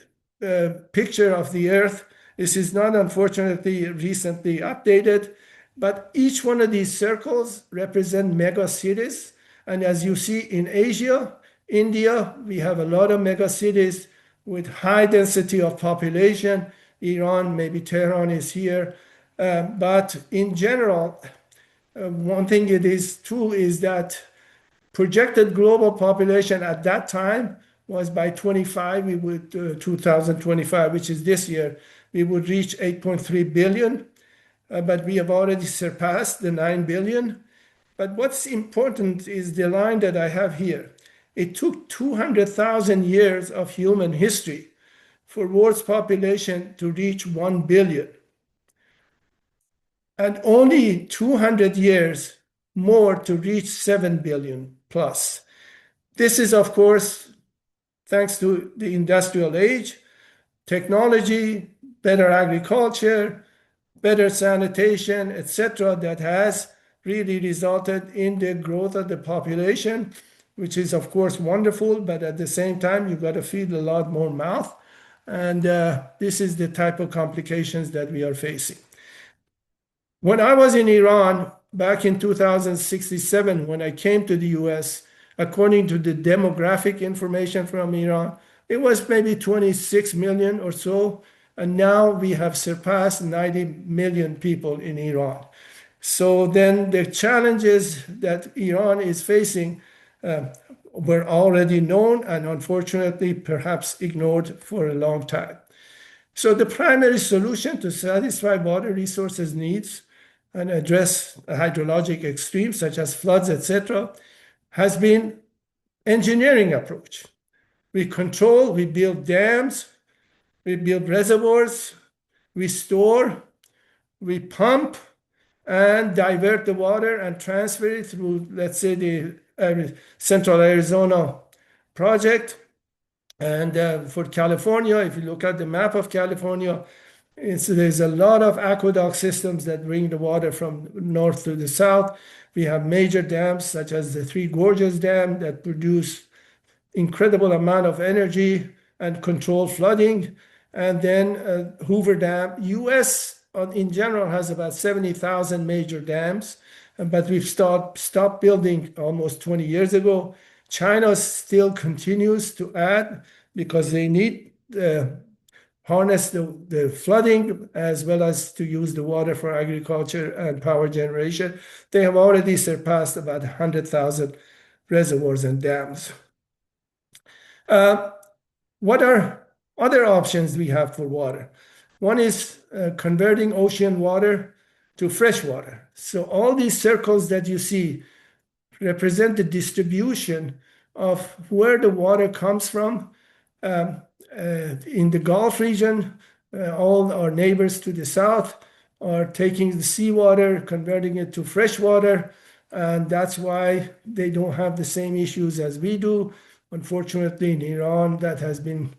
picture of the Earth, this is not unfortunately recently updated, but each one of these circles represent mega cities. And as you see in Asia, India, we have a lot of mega cities with high density of population. Iran, maybe Tehran is here. But in general, one thing it is true is that projected global population at that time was by 2025, which is this year, we would reach 8.3 billion. But we have already surpassed the 9 billion. But what's important is the line that I have here. It took 200,000 years of human history for world's population to reach 1 billion. And only 200 years more to reach 7 billion plus. This is, of course, thanks to the industrial age, technology, better agriculture, better sanitation, etc., that has really resulted in the growth of the population, which is, of course, wonderful, but at the same time, you've got to feed a lot more mouth. And this is the type of complications that we are facing. When I was in Iran back in 2067, when I came to the US, according to the demographic information from Iran, it was maybe 26 million or so. And now we have surpassed 90 million people in Iran. So then the challenges that Iran is facing were already known and unfortunately perhaps ignored for a long time. So the primary solution to satisfy water resources needs and address hydrologic extremes such as floods, etc., has been engineering approach. We control, we build dams, we build reservoirs, we store, we pump, and divert the water and transfer it through, let's say, the Central Arizona project. And for California, if you look at the map of California, there's a lot of aqueduct systems that bring the water from north to the south. We have major dams such as the Three Gorges Dam that produce incredible amount of energy and control flooding. And then Hoover Dam. US in general has about 70,000 major dams, but we've stopped building almost 20 years ago. China still continues to add because they need harness the flooding as well as to use the water for agriculture and power generation. They have already surpassed about 100,000 reservoirs and dams. What are other options we have for water? One is converting ocean water to fresh water. So all these circles that you see represent the distribution of where the water comes from. In the Gulf region, all our neighbors to the south are taking the seawater, converting it to fresh water, and that's why they don't have the same issues as we do. Unfortunately, in Iran, that has been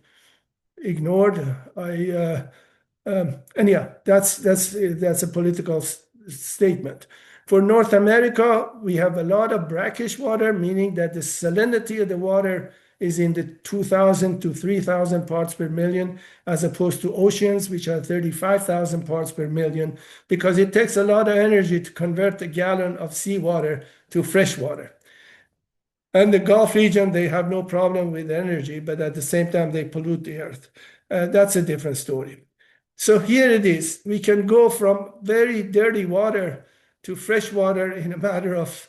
ignored. And yeah, that's a political statement. For North America, we have a lot of brackish water, meaning that the salinity of the water is in the 2,000 to 3,000 parts per million, as opposed to oceans, which are 35,000 parts per million, because it takes a lot of energy to convert a gallon of seawater to fresh water. And the Gulf region, they have no problem with energy, but at the same time, they pollute the earth. That's a different story. So here it is. We can go from very dirty water to fresh water in a matter of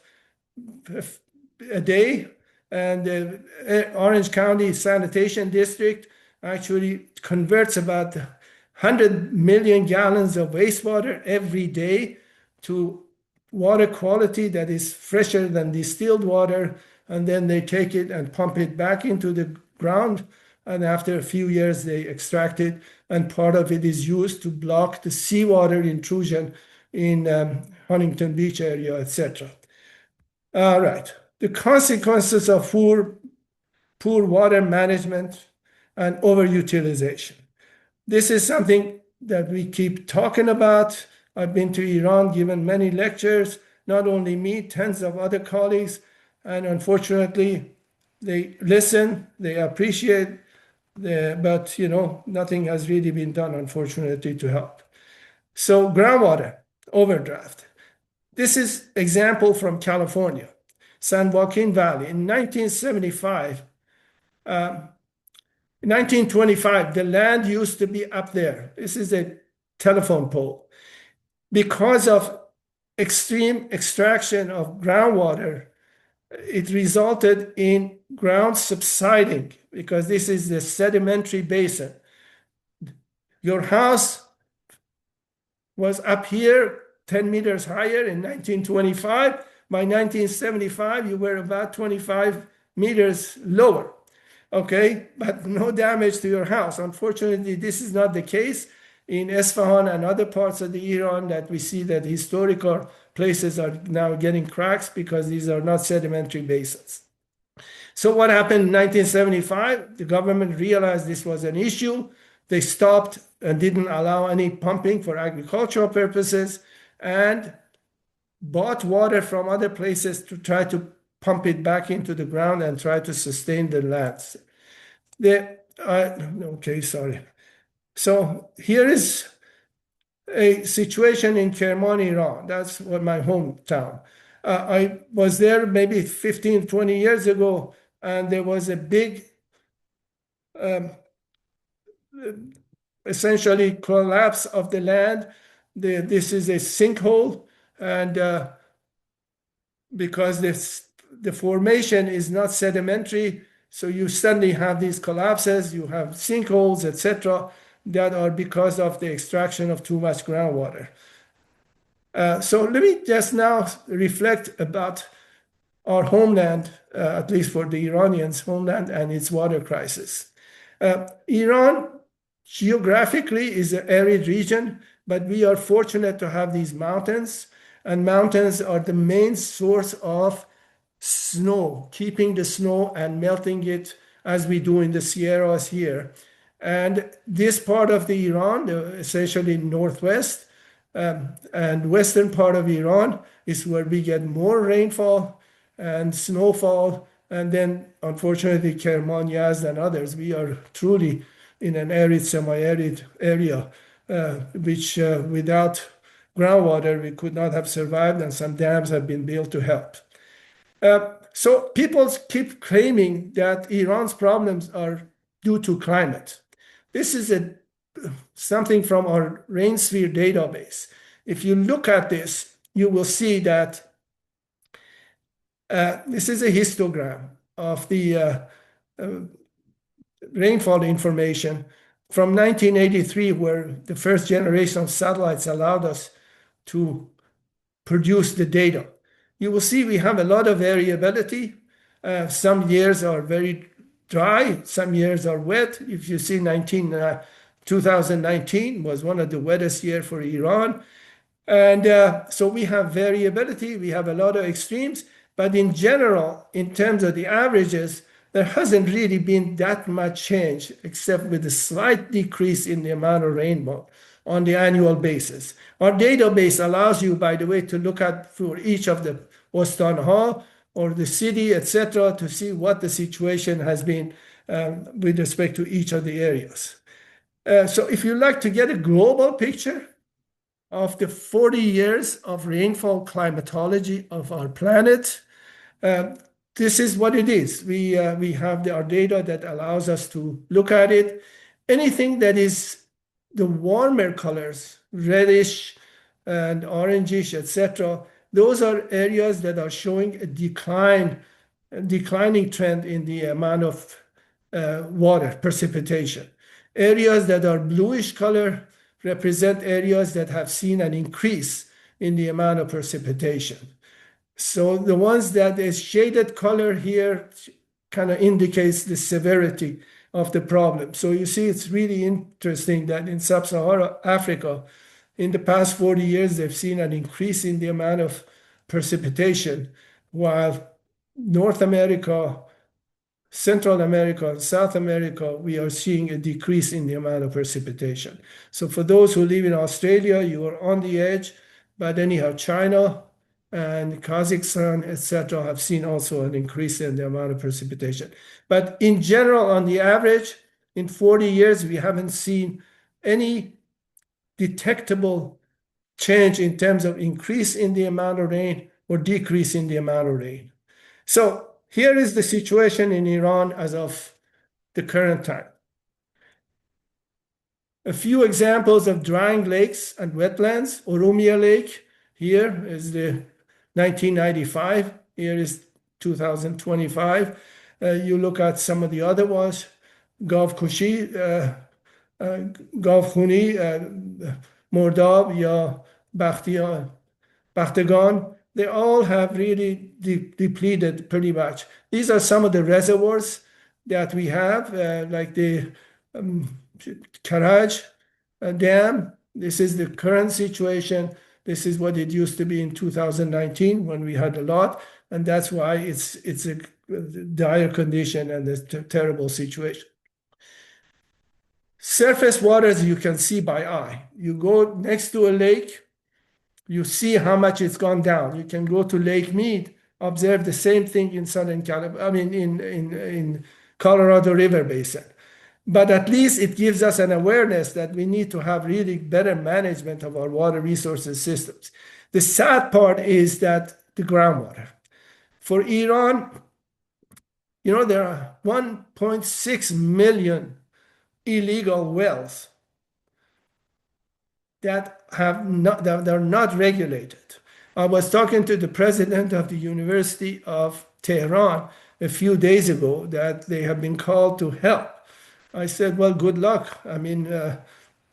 a day. And the Orange County Sanitation District actually converts about 100 million gallons of wastewater every day to water quality that is fresher than distilled water. And then they take it and pump it back into the ground. And after a few years, they extract it. And part of it is used to block the seawater intrusion in Huntington Beach area, etc. All right. The consequences of poor water management and overutilization. This is something that we keep talking about. I've been to Iran, given many lectures, not only me, tens of other colleagues, and unfortunately, they listen, they appreciate, but nothing has really been done, unfortunately, to help. So groundwater overdraft. This is example from California, San Joaquin Valley. In 1975, 1925, the land used to be up there. This is a telephone pole. Because of extreme extraction of groundwater, it resulted in ground subsiding because this is the sedimentary basin. Your house was up here 10 meters higher in 1925. By 1975, you were about 25 meters lower. Okay, but no damage to your house. Unfortunately, this is not the case in Isfahan and other parts of the Iran that we see that historical places are now getting cracks because these are not sedimentary basins. So what happened in 1975? The government realized this was an issue. They stopped and didn't allow any pumping for agricultural purposes and bought water from other places to try to pump it back into the ground and try to sustain the lands. Okay, sorry. So here is a situation in Kerman, Iran. That's what my hometown. I was there maybe 15, 20 years ago, and there was a big, essentially collapse of the land. This is a sinkhole, and because the formation is not sedimentary, so you suddenly have these collapses, you have sinkholes, etc., that are because of the extraction of too much groundwater. So let me just now reflect about our homeland, at least for the Iranians' homeland and its water crisis. Iran geographically is an arid region, but we are fortunate to have these mountains, and mountains are the main source of snow, keeping the snow and melting it as we do in the Sierras here. And this part of the Iran, essentially northwest and western part of Iran, is where we get more rainfall and snowfall. And then, unfortunately, Kerman, Yazd, and others, we are truly in an arid, semi-arid area, which without groundwater, we could not have survived, and some dams have been built to help. So people keep claiming that Iran's problems are due to climate. This is something from our RainSphere database. If you look at this, you will see that this is a histogram of the rainfall information from 1983, where the first generation of satellites allowed us to produce the data. You will see we have a lot of variability. Some years are very dry, some years are wet. If you see 2019 was one of the wettest years for Iran. And so we have variability, we have a lot of extremes, but in general, in terms of the averages, there hasn't really been that much change, except with a slight decrease in the amount of rainfall on the annual basis. Our database allows you, by the way, to look at for each of the Ostanha or the city, etc., to see what the situation has been with respect to each of the areas. So if you like to get a global picture of the 40 years of rainfall climatology of our planet, this is what it is. We have our data that allows us to look at it. Anything that is the warmer colors, reddish and orangish, etc., those are areas that are showing a declining trend in the amount of water, precipitation. Areas that are bluish color represent areas that have seen an increase in the amount of precipitation. So the ones that is shaded color here kind of indicates the severity of the problem. So you see, it's really interesting that in sub-Saharan Africa, in the past 40 years, they've seen an increase in the amount of precipitation, while North America, Central America, and South America, we are seeing a decrease in the amount of precipitation. So for those who live in Australia, you are on the edge, but anyhow, China and Kazakhstan, etc., have seen also an increase in the amount of precipitation. But in general, on the average, in 40 years, we haven't seen any detectable change in terms of increase in the amount of rain or decrease in the amount of rain. So here is the situation in Iran as of the current time. A few examples of drying lakes and wetlands. Oromia Lake, here is the 1995, here is 2025. You look at some of the other ones, Gavkushi, Gavkhuni, Mordab, ya Bakhtagan, they all have really depleted pretty much. These are some of the reservoirs that we have, like the Karaj Dam. This is the current situation. This is what it used to be in 2019 when we had a lot, and that's why it's a dire condition and a terrible situation. Surface waters you can see by eye. You go next to a lake, you see how much it's gone down. You can go to Lake Mead, observe the same thing in Southern California, I mean, in Colorado River Basin. But at least it gives us an awareness that we need to have really better management of our water resources systems. The sad part is that the groundwater. For Iran, there are 1.6 million illegal wells that are not regulated. I was talking to the president of the University of Tehran a few days ago that they have been called to help. I said, well, good luck. I mean,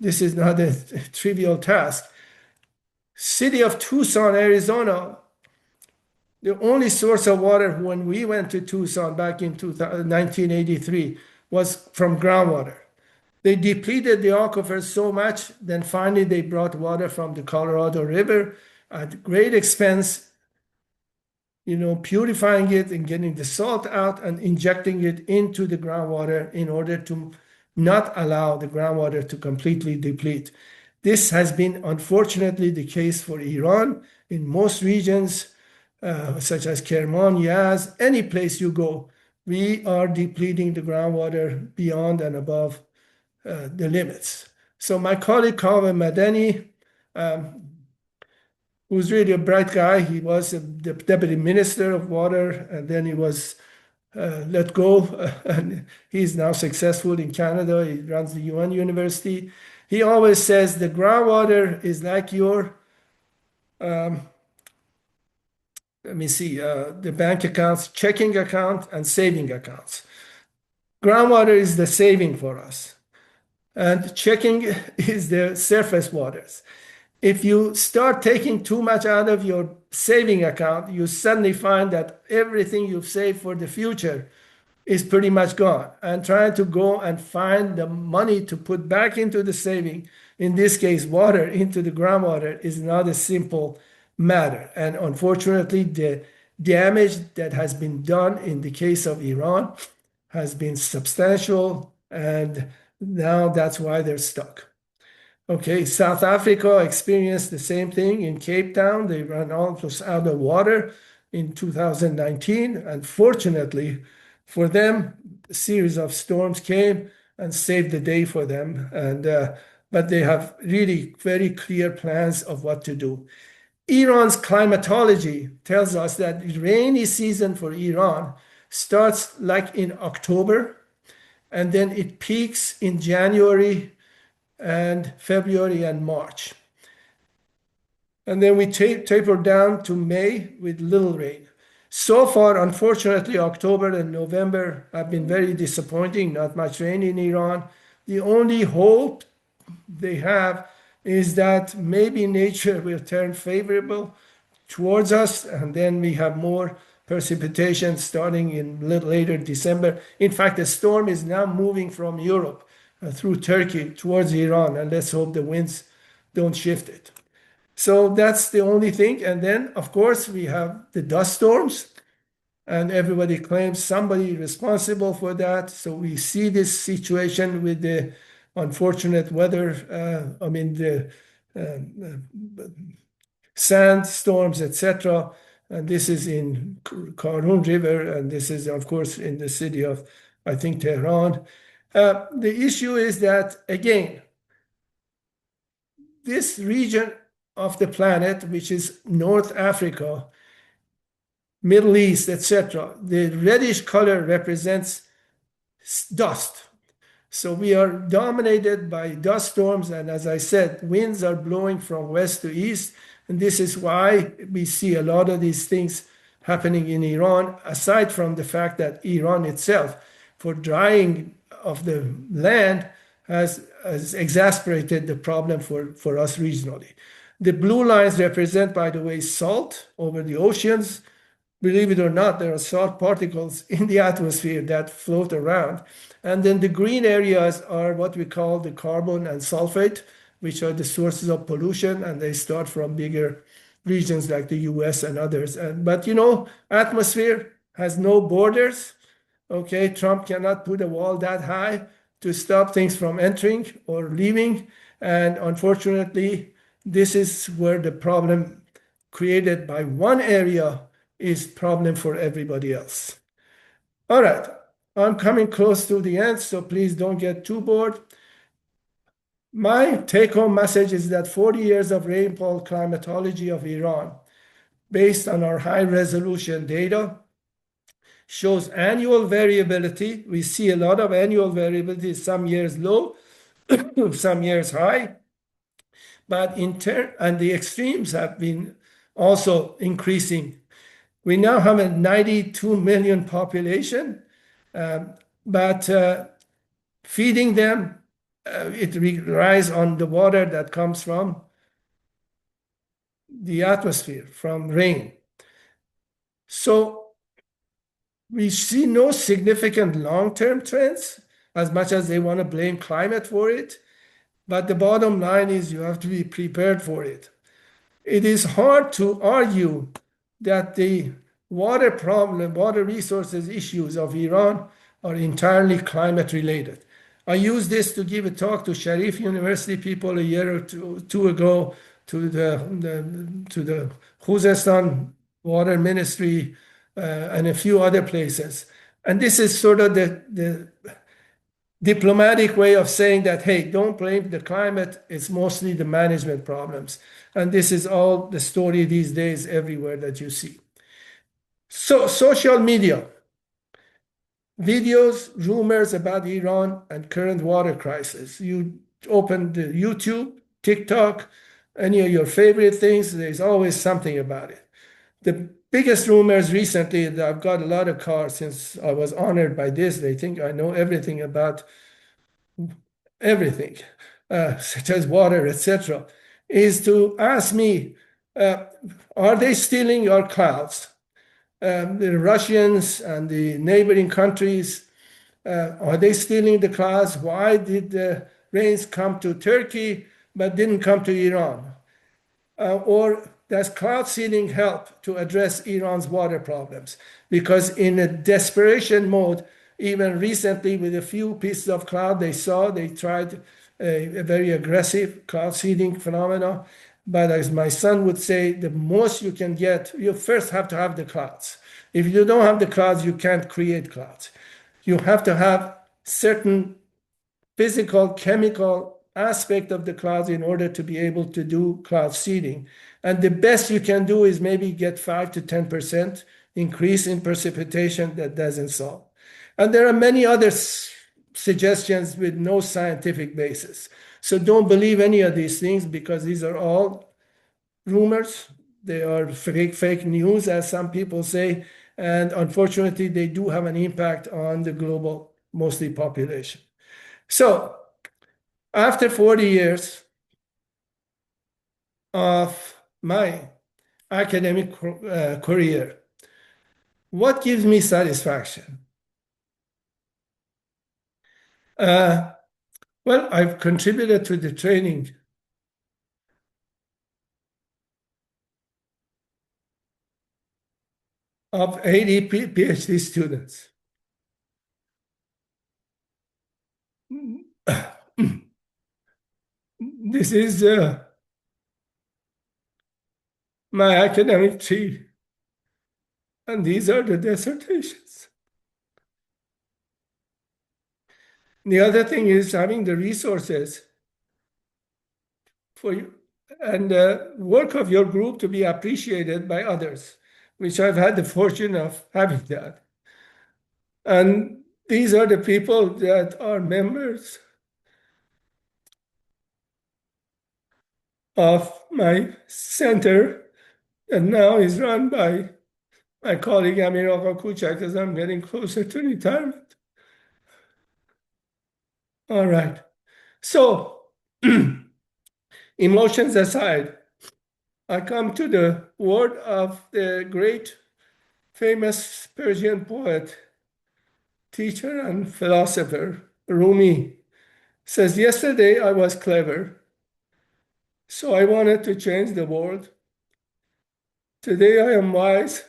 this is not a trivial task. City of Tucson, Arizona, the only source of water when we went to Tucson back in 1983 was from groundwater. They depleted the aquifers so much, then finally they brought water from the Colorado River at great expense, purifying it and getting the salt out and injecting it into the groundwater in order to not allow the groundwater to completely deplete. This has been unfortunately the case for Iran in most regions, such as Kerman, Yazd, any place you go, we are depleting the groundwater beyond and above the limits. So my colleague Kaveh Madani, who's really a bright guy, he was the deputy minister of water, and then he was let go, and he's now successful in Canada. He runs the UN University. He always says the groundwater is like your, the bank accounts, checking account, and saving accounts. Groundwater is the saving for us, and checking is the surface waters. If you start taking too much out of your saving account, you suddenly find that everything you've saved for the future is pretty much gone. And trying to go and find the money to put back into the saving, in this case, water into the groundwater, is not a simple matter. And unfortunately, the damage that has been done in the case of Iran has been substantial, and now that's why they're stuck. Okay, South Africa experienced the same thing in Cape Town. They ran almost out of water in 2019. And fortunately for them, a series of storms came and saved the day for them. But they have really very clear plans of what to do. Iran's climatology tells us that the rainy season for Iran starts like in October, and then it peaks in January and February and March. And then we taper down to May with little rain. So far, unfortunately, October and November have been very disappointing, not much rain in Iran. The only hope they have is that maybe nature will turn favorable towards us, and then we have more precipitation starting in little later December. In fact, the storm is now moving from Europe through Turkey towards Iran, and let's hope the winds don't shift it. So that's the only thing. And then, of course, we have the dust storms, and everybody claims somebody responsible for that. So we see this situation with the unfortunate weather, the sandstorms, etc. And this is in Karun River, and this is, of course, in the city of, I think, Tehran. The issue is that, again, this region of the planet, which is North Africa, Middle East, etc., the reddish color represents dust. So we are dominated by dust storms, and as I said, winds are blowing from west to east, and this is why we see a lot of these things happening in Iran, aside from the fact that Iran itself, for drying of the land, has exacerbated the problem for us regionally. The blue lines represent, by the way, salt over the oceans. Believe it or not, there are salt particles in the atmosphere that float around. And then the green areas are what we call the carbon and sulfate, which are the sources of pollution, and they start from bigger regions like the US and others. But atmosphere has no borders. Okay, Trump cannot put a wall that high to stop things from entering or leaving. And unfortunately, this is where the problem created by one area is problem for everybody else. All right, I'm coming close to the end, so please don't get too bored. My take-home message is that 40 years of rainfall climatology of Iran, based on our high-resolution data, shows annual variability. We see a lot of annual variability, some years low, some years high. But and the extremes have been also increasing. We now have a 92 million population, but feeding them, it relies on the water that comes from the atmosphere, from rain. So we see no significant long-term trends, as much as they want to blame climate for it. But the bottom line is you have to be prepared for it. It is hard to argue that the water problem, water resources issues of Iran are entirely climate related. I used this to give a talk to Sharif University people a year or two ago, to the Khuzestan Water Ministry and a few other places. And this is sort of the diplomatic way of saying that, hey, don't blame the climate, it's mostly the management problems. And this is all the story these days everywhere that you see. So social media, videos, rumors about Iran and current water crisis. You open the YouTube, TikTok, any of your favorite things, there's always something about it. The biggest rumors recently, that I've got a lot of cars since I was honored by this. They think I know everything about everything, such as water, etc., is to ask me, are they stealing our clouds? The Russians and the neighboring countries, are they stealing the clouds? Why did the rains come to Turkey but didn't come to Iran? Or does cloud seeding help to address Iran's water problems? Because in a desperation mode, even recently with a few pieces of cloud they tried a very aggressive cloud seeding phenomena. But as my son would say, the most you can get, you first have to have the clouds. If you don't have the clouds, you can't create clouds. You have to have certain physical, chemical aspect of the clouds in order to be able to do cloud seeding. And the best you can do is maybe get 5 to 10% increase in precipitation. That doesn't solve. And there are many other suggestions with no scientific basis. So don't believe any of these things, because these are all rumors. They are fake news, as some people say. And unfortunately, they do have an impact on the global, mostly population. So after 40 years of my academic career, what gives me satisfaction? Well, I've contributed to the training of 80 PhD students. This is my academic tree, and these are the dissertations. The other thing is having the resources for you and the work of your group to be appreciated by others, which I've had the fortune of having that. And these are the people that are members of my center, and now is run by my colleague Amir Agha Kuchak, as I'm getting closer to retirement. All right. So, emotions aside, I come to the word of the great famous Persian poet, teacher, and philosopher, Rumi. Says, yesterday I was clever, so I wanted to change the world. Today I am wise,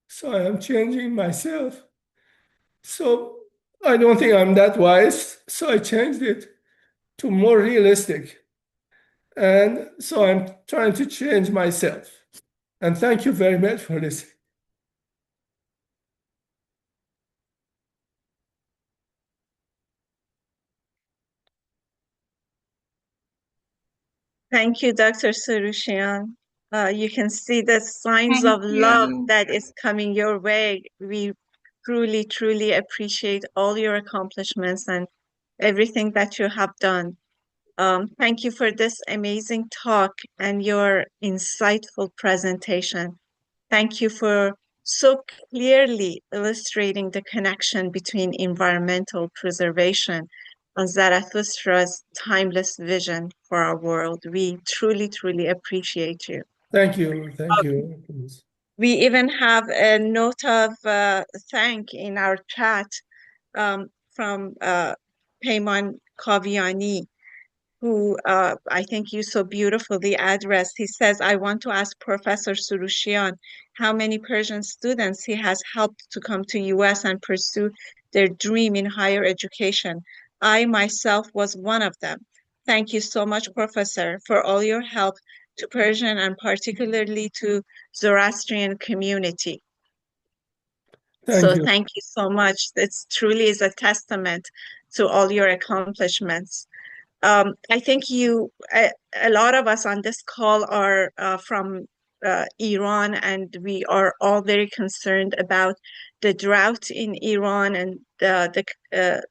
so I am changing myself. So I don't think I'm that wise, so I changed it to more realistic. And so I'm trying to change myself. And thank you very much for listening. Thank you, Dr. Sarushian. You can see the signs Thank of love you. that is coming your way. We truly, truly appreciate all your accomplishments and everything that you have done. Thank you for this amazing talk and your insightful presentation. Thank you for so clearly illustrating the connection between environmental preservation and Zarathustra's timeless vision for our world. We truly, truly appreciate you. Thank you. Thank you. We even have a note of thank in our chat from Peyman Kaviani, who I think you so beautifully addressed. He says, I want to ask Professor Surushian how many Persian students he has helped to come to US and pursue their dream in higher education. I myself was one of them. Thank you so much, Professor, for all your help to Persian and particularly to Zoroastrian community. Thank you. Thank you so much. It truly is a testament to all your accomplishments. I think a lot of us on this call are from Iran, and we are all very concerned about the drought in Iran and the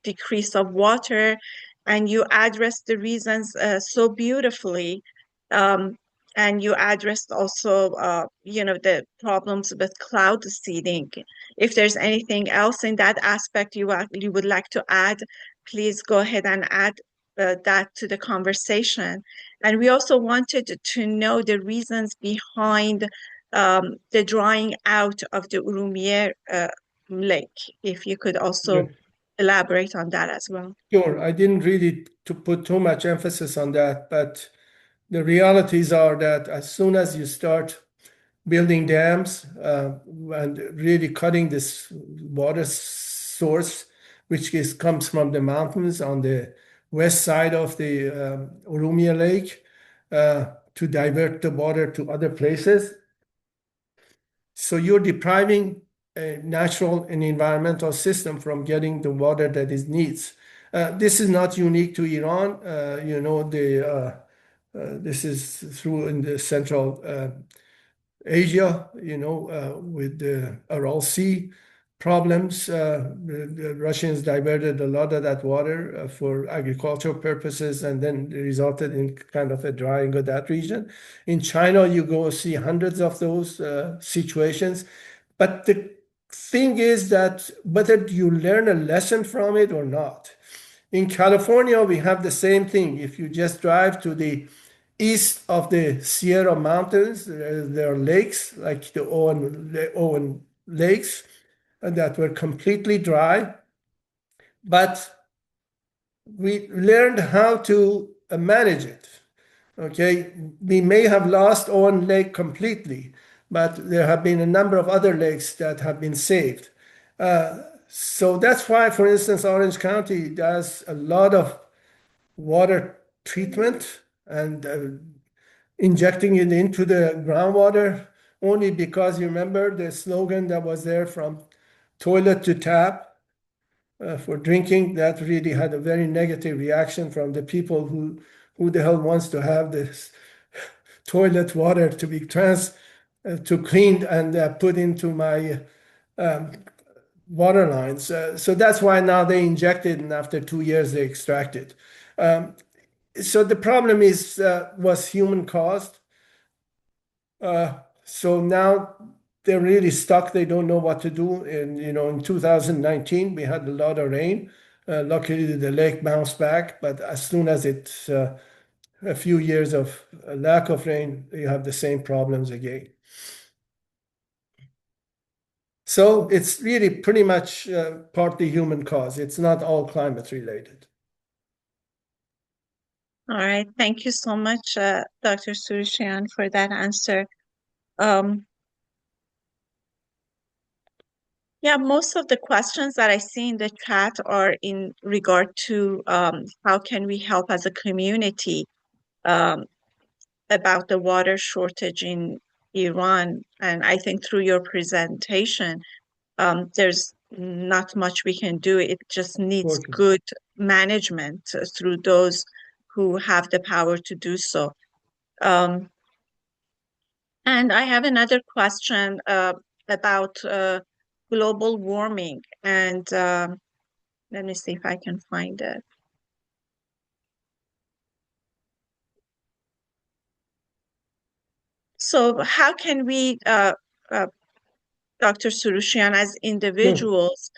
decrease of water. And you addressed the reasons so beautifully. And you addressed also, the problems with cloud seeding. If there's anything else in that aspect you would like to add, please go ahead and add that to the conversation. And we also wanted to know the reasons behind the drying out of the Urumie lake. If you could also elaborate on that as well. Sure. I didn't really to put too much emphasis on that, but the realities are that as soon as you start building dams and really cutting this water source, which comes from the mountains on the west side of the Urumia Lake, to divert the water to other places. So you're depriving a natural and environmental system from getting the water that it needs. This is not unique to Iran. This is through in the Central Asia, with the Aral Sea problems. The Russians diverted a lot of that water for agricultural purposes, and then it resulted in kind of a drying of that region. In China, you go see hundreds of those situations. But the thing is that whether you learn a lesson from it or not. In California, we have the same thing. If you just drive to the east of the Sierra Mountains, there are lakes like the Owen Lakes that were completely dry. But we learned how to manage it. Okay, we may have lost Owen Lake completely, but there have been a number of other lakes that have been saved. So that's why, for instance, Orange County does a lot of water treatment and injecting it into the groundwater, only because you remember the slogan that was there from toilet to tap for drinking. That really had a very negative reaction from the people who the hell wants to have this toilet water to be to cleaned and put into my water lines. So that's why now they inject it, and after 2 years they extract it. So the problem was human caused. So now they're really stuck. They don't know what to do. And in 2019 we had a lot of rain. Luckily the lake bounced back, but as soon as it's a few years of lack of rain, you have the same problems again. So it's really pretty much partly human cause. It's not all climate related. All right. Thank you so much, Dr. Surushian, for that answer. Yeah, most of the questions that I see in the chat are in regard to how can we help as a community about the water shortage in Iran. And I think through your presentation, there's not much we can do. It just needs good management through those who have the power to do so. And I have another question about global warming. And let me see if I can find it. So how can we, Dr. Surushian, as individuals,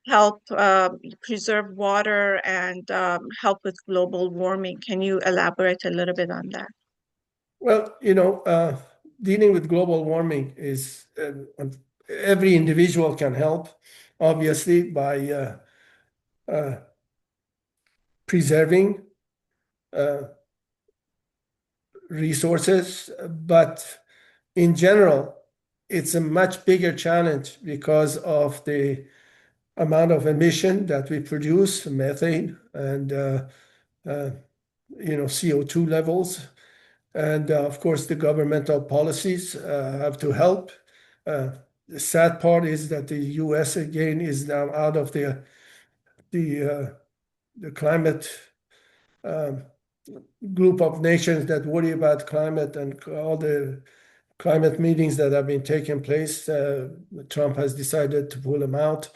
help preserve water and help with global warming? Can you elaborate a little bit on that? Well, dealing with global warming is every individual can help, obviously, by preserving resources. But in general, it's a much bigger challenge because of the amount of emission that we produce, methane and CO2 levels. And of course, the governmental policies have to help. The sad part is that the U.S. again is now out of the climate group of nations that worry about climate, and all the climate meetings that have been taking place. Trump has decided to pull them out.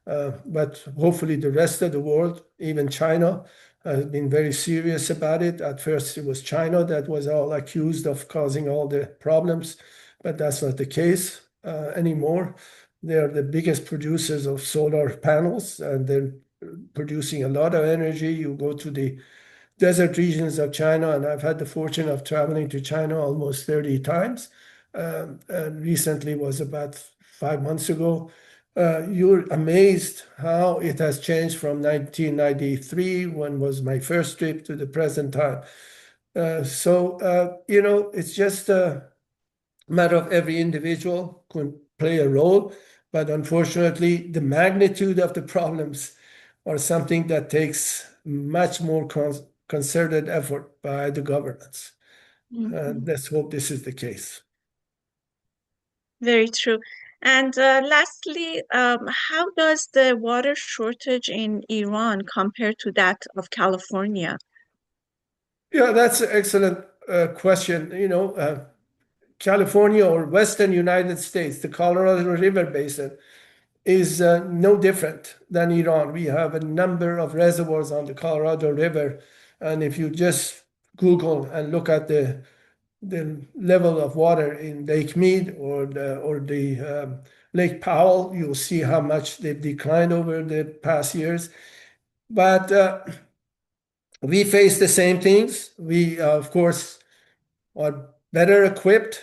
But hopefully the rest of the world, even China, has been very serious about it. At first, it was China that was all accused of causing all the problems, but that's not the case anymore. They're the biggest producers of solar panels, and they're producing a lot of energy. You go to the desert regions of China, and I've had the fortune of traveling to China almost 30 times. And recently was about 5 months ago. You're amazed how it has changed from 1993, when was my first trip, to the present time. It's just a matter of every individual can play a role, but unfortunately, the magnitude of the problems are something that takes much more concerted effort by the governments. Let's hope this is the case. Very true. And lastly, how does the water shortage in Iran compare to that of California? Yeah, that's an excellent question. California or Western United States, the Colorado River Basin, is no different than Iran. We have a number of reservoirs on the Colorado River, and if you just Google and look at the level of water in Lake Mead or the Lake Powell, you'll see how much they've declined over the past years. But we face the same things. We, of course, are better equipped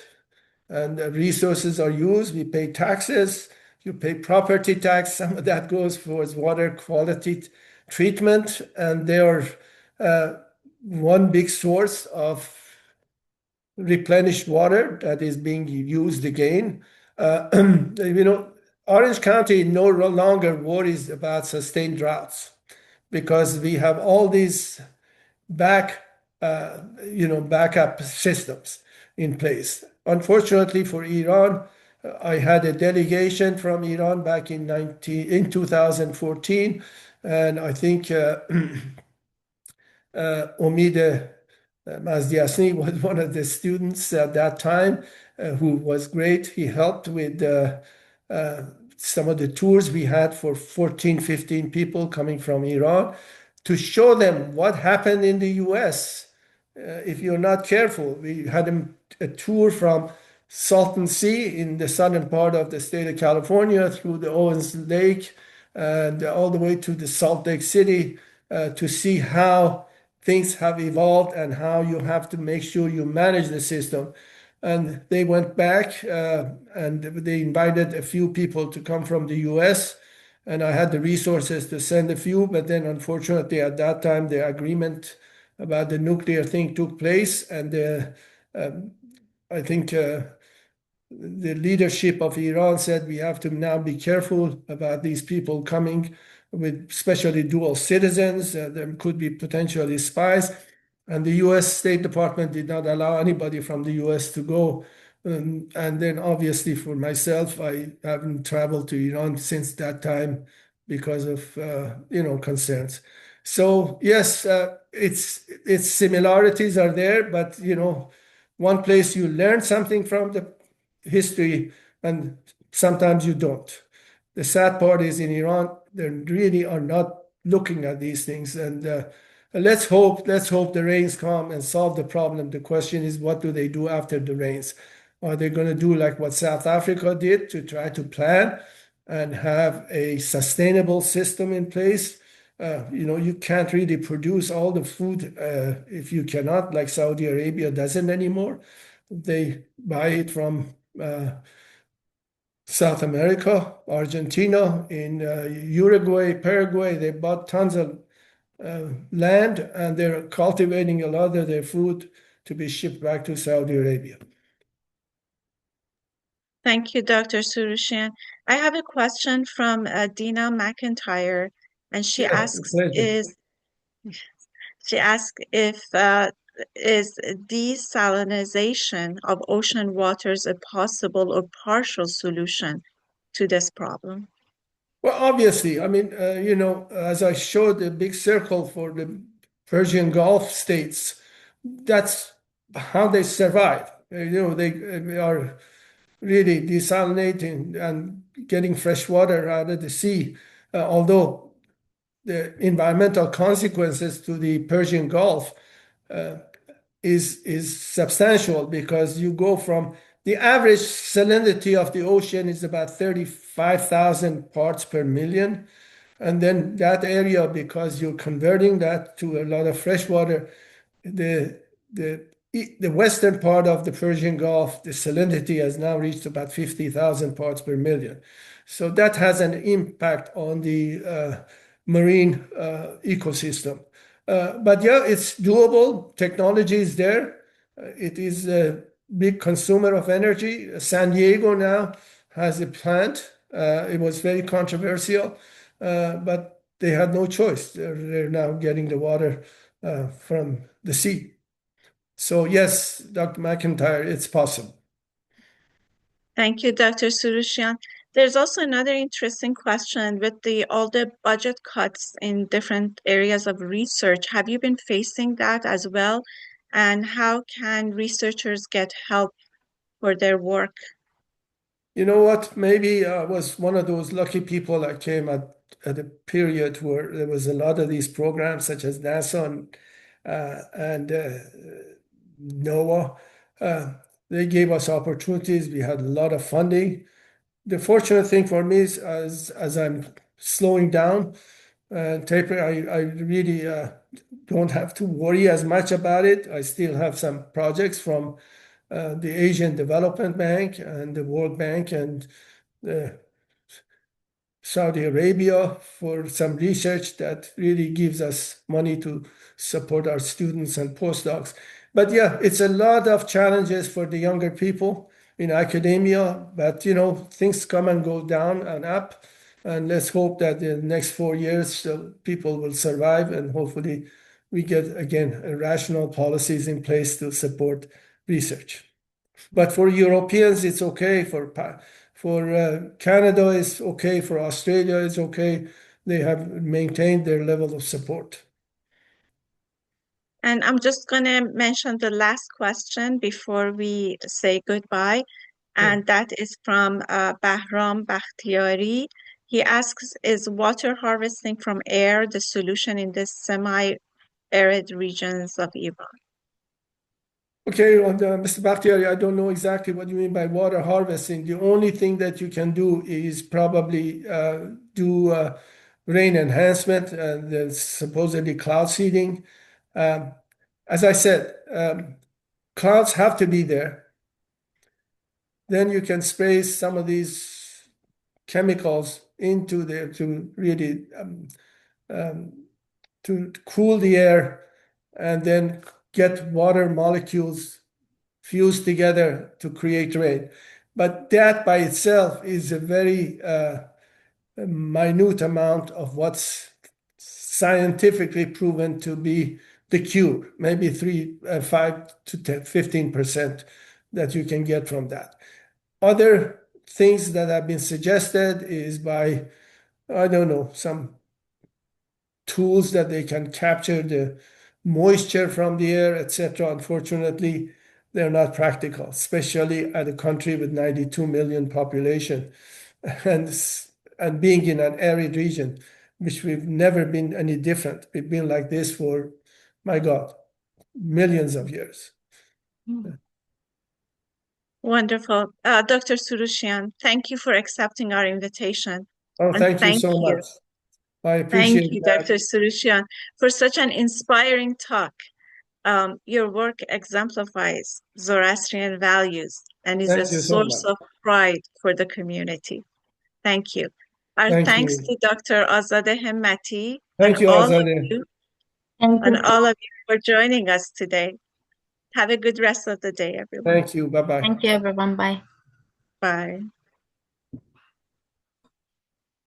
and the resources are used. We pay taxes. You pay property tax. Some of that goes towards water quality treatment, and they are one big source of replenished water that is being used again. Orange County no longer worries about sustained droughts because we have all these backup systems in place. Unfortunately for Iran, I had a delegation from Iran back in 2014, and I think Omid Mazdiasni was one of the students at that time who was great. He helped with some of the tours we had for 14, 15 people coming from Iran to show them what happened in the US if you're not careful. We had a tour from Salton Sea in the southern part of the state of California through the Owens Lake and all the way to the Salt Lake City to see how things have evolved and how you have to make sure you manage the system. And they went back and they invited a few people to come from the US. And I had the resources to send a few, but then unfortunately at that time the agreement about the nuclear thing took place. And I think the leadership of Iran said we have to now be careful about these people coming with especially dual citizens. There could be potentially spies. And the US State Department did not allow anybody from the US to go. And then obviously for myself, I haven't traveled to Iran since that time because of concerns. So yes, its similarities are there, but one place you learn something from the history and sometimes you don't. The sad part is in Iran, they really are not looking at these things. And let's hope the rains come and solve the problem. The question is, what do they do after the rains? Are they going to do like what South Africa did to try to plan and have a sustainable system in place? You can't really produce all the food if you cannot, like Saudi Arabia doesn't anymore. They buy it from South America, Argentina, in Uruguay, Paraguay. They bought tons of land and they're cultivating a lot of their food to be shipped back to Saudi Arabia. Thank you, Dr. Surushian. I have a question from Dina McIntyre, and she asks if is desalinization of ocean waters a possible or partial solution to this problem? Well, obviously, I mean, as I showed the big circle for the Persian Gulf states, that's how they survive. They are really desalinating and getting fresh water out of the sea, although the environmental consequences to the Persian Gulf is substantial because you go from the average salinity of the ocean is about 35,000 parts per million. And then that area, because you're converting that to a lot of fresh water, the western part of the Persian Gulf, the salinity has now reached about 50,000 parts per million. So that has an impact on the marine ecosystem. But yeah, it's doable. Technology is there. It is a big consumer of energy. San Diego now has a plant. It was very controversial, but they had no choice. They're now getting the water from the sea. So yes, Dr. McIntyre, it's possible. Thank you, Dr. Surushian. There's also another interesting question with all the budget cuts in different areas of research. Have you been facing that as well? And how can researchers get help for their work? You know what? Maybe I was one of those lucky people that came at a period where there was a lot of these programs, such as NASA and NOAA. They gave us opportunities. We had a lot of funding. the fortunate thing for me is as I'm slowing down, tapering, I really don't have to worry as much about it. I still have some projects from the Asian Development Bank and the World Bank and Saudi Arabia for some research that really gives us money to support our students and postdocs. But yeah, it's a lot of challenges for the younger people in academia, but things come and go down and up. And let's hope that in the next 4 years, people will survive and hopefully we get, again, rational policies in place to support research. But for Europeans, it's okay. For Canada, it's okay. For Australia, it's okay. They have maintained their level of support. And I'm just going to mention the last question before we say goodbye. And that is from Bahram Bakhtiari. He asks, is water harvesting from air the solution in the semi-arid regions of Iran? Okay, Mr. Bakhtiari, I don't know exactly what you mean by water harvesting. The only thing that you can do is probably do rain enhancement and then supposedly cloud seeding. As I said, clouds have to be there. Then you can spray some of these chemicals into there to really to cool the air and then get water molecules fused together to create rain. But that by itself is a very minute amount of what's scientifically proven to be the cure, maybe 5 to 15% that you can get from that. Other things that have been suggested is by, I don't know, some tools that they can capture the moisture from the air, etc. Unfortunately, they're not practical, especially at a country with 92 million population and being in an arid region, which we've never been any different. We've been like this for, my God, millions of years. Wonderful. Dr. Surushian, thank you for accepting our invitation. Oh, And thank you so much. I Thank appreciate you, that. Dr. Surushian, for such an inspiring talk. Your work exemplifies Zoroastrian values and is a Thank you so source much. of pride for the community. Thank you. Our Thank thanks you. to Dr. Azadeh Himmati Thank and you, all of Azadeh. you Thank and you. all of you for joining us today. Have a good rest of the day, everyone. Thank you. Bye-bye. Thank you, everyone. Bye. Bye.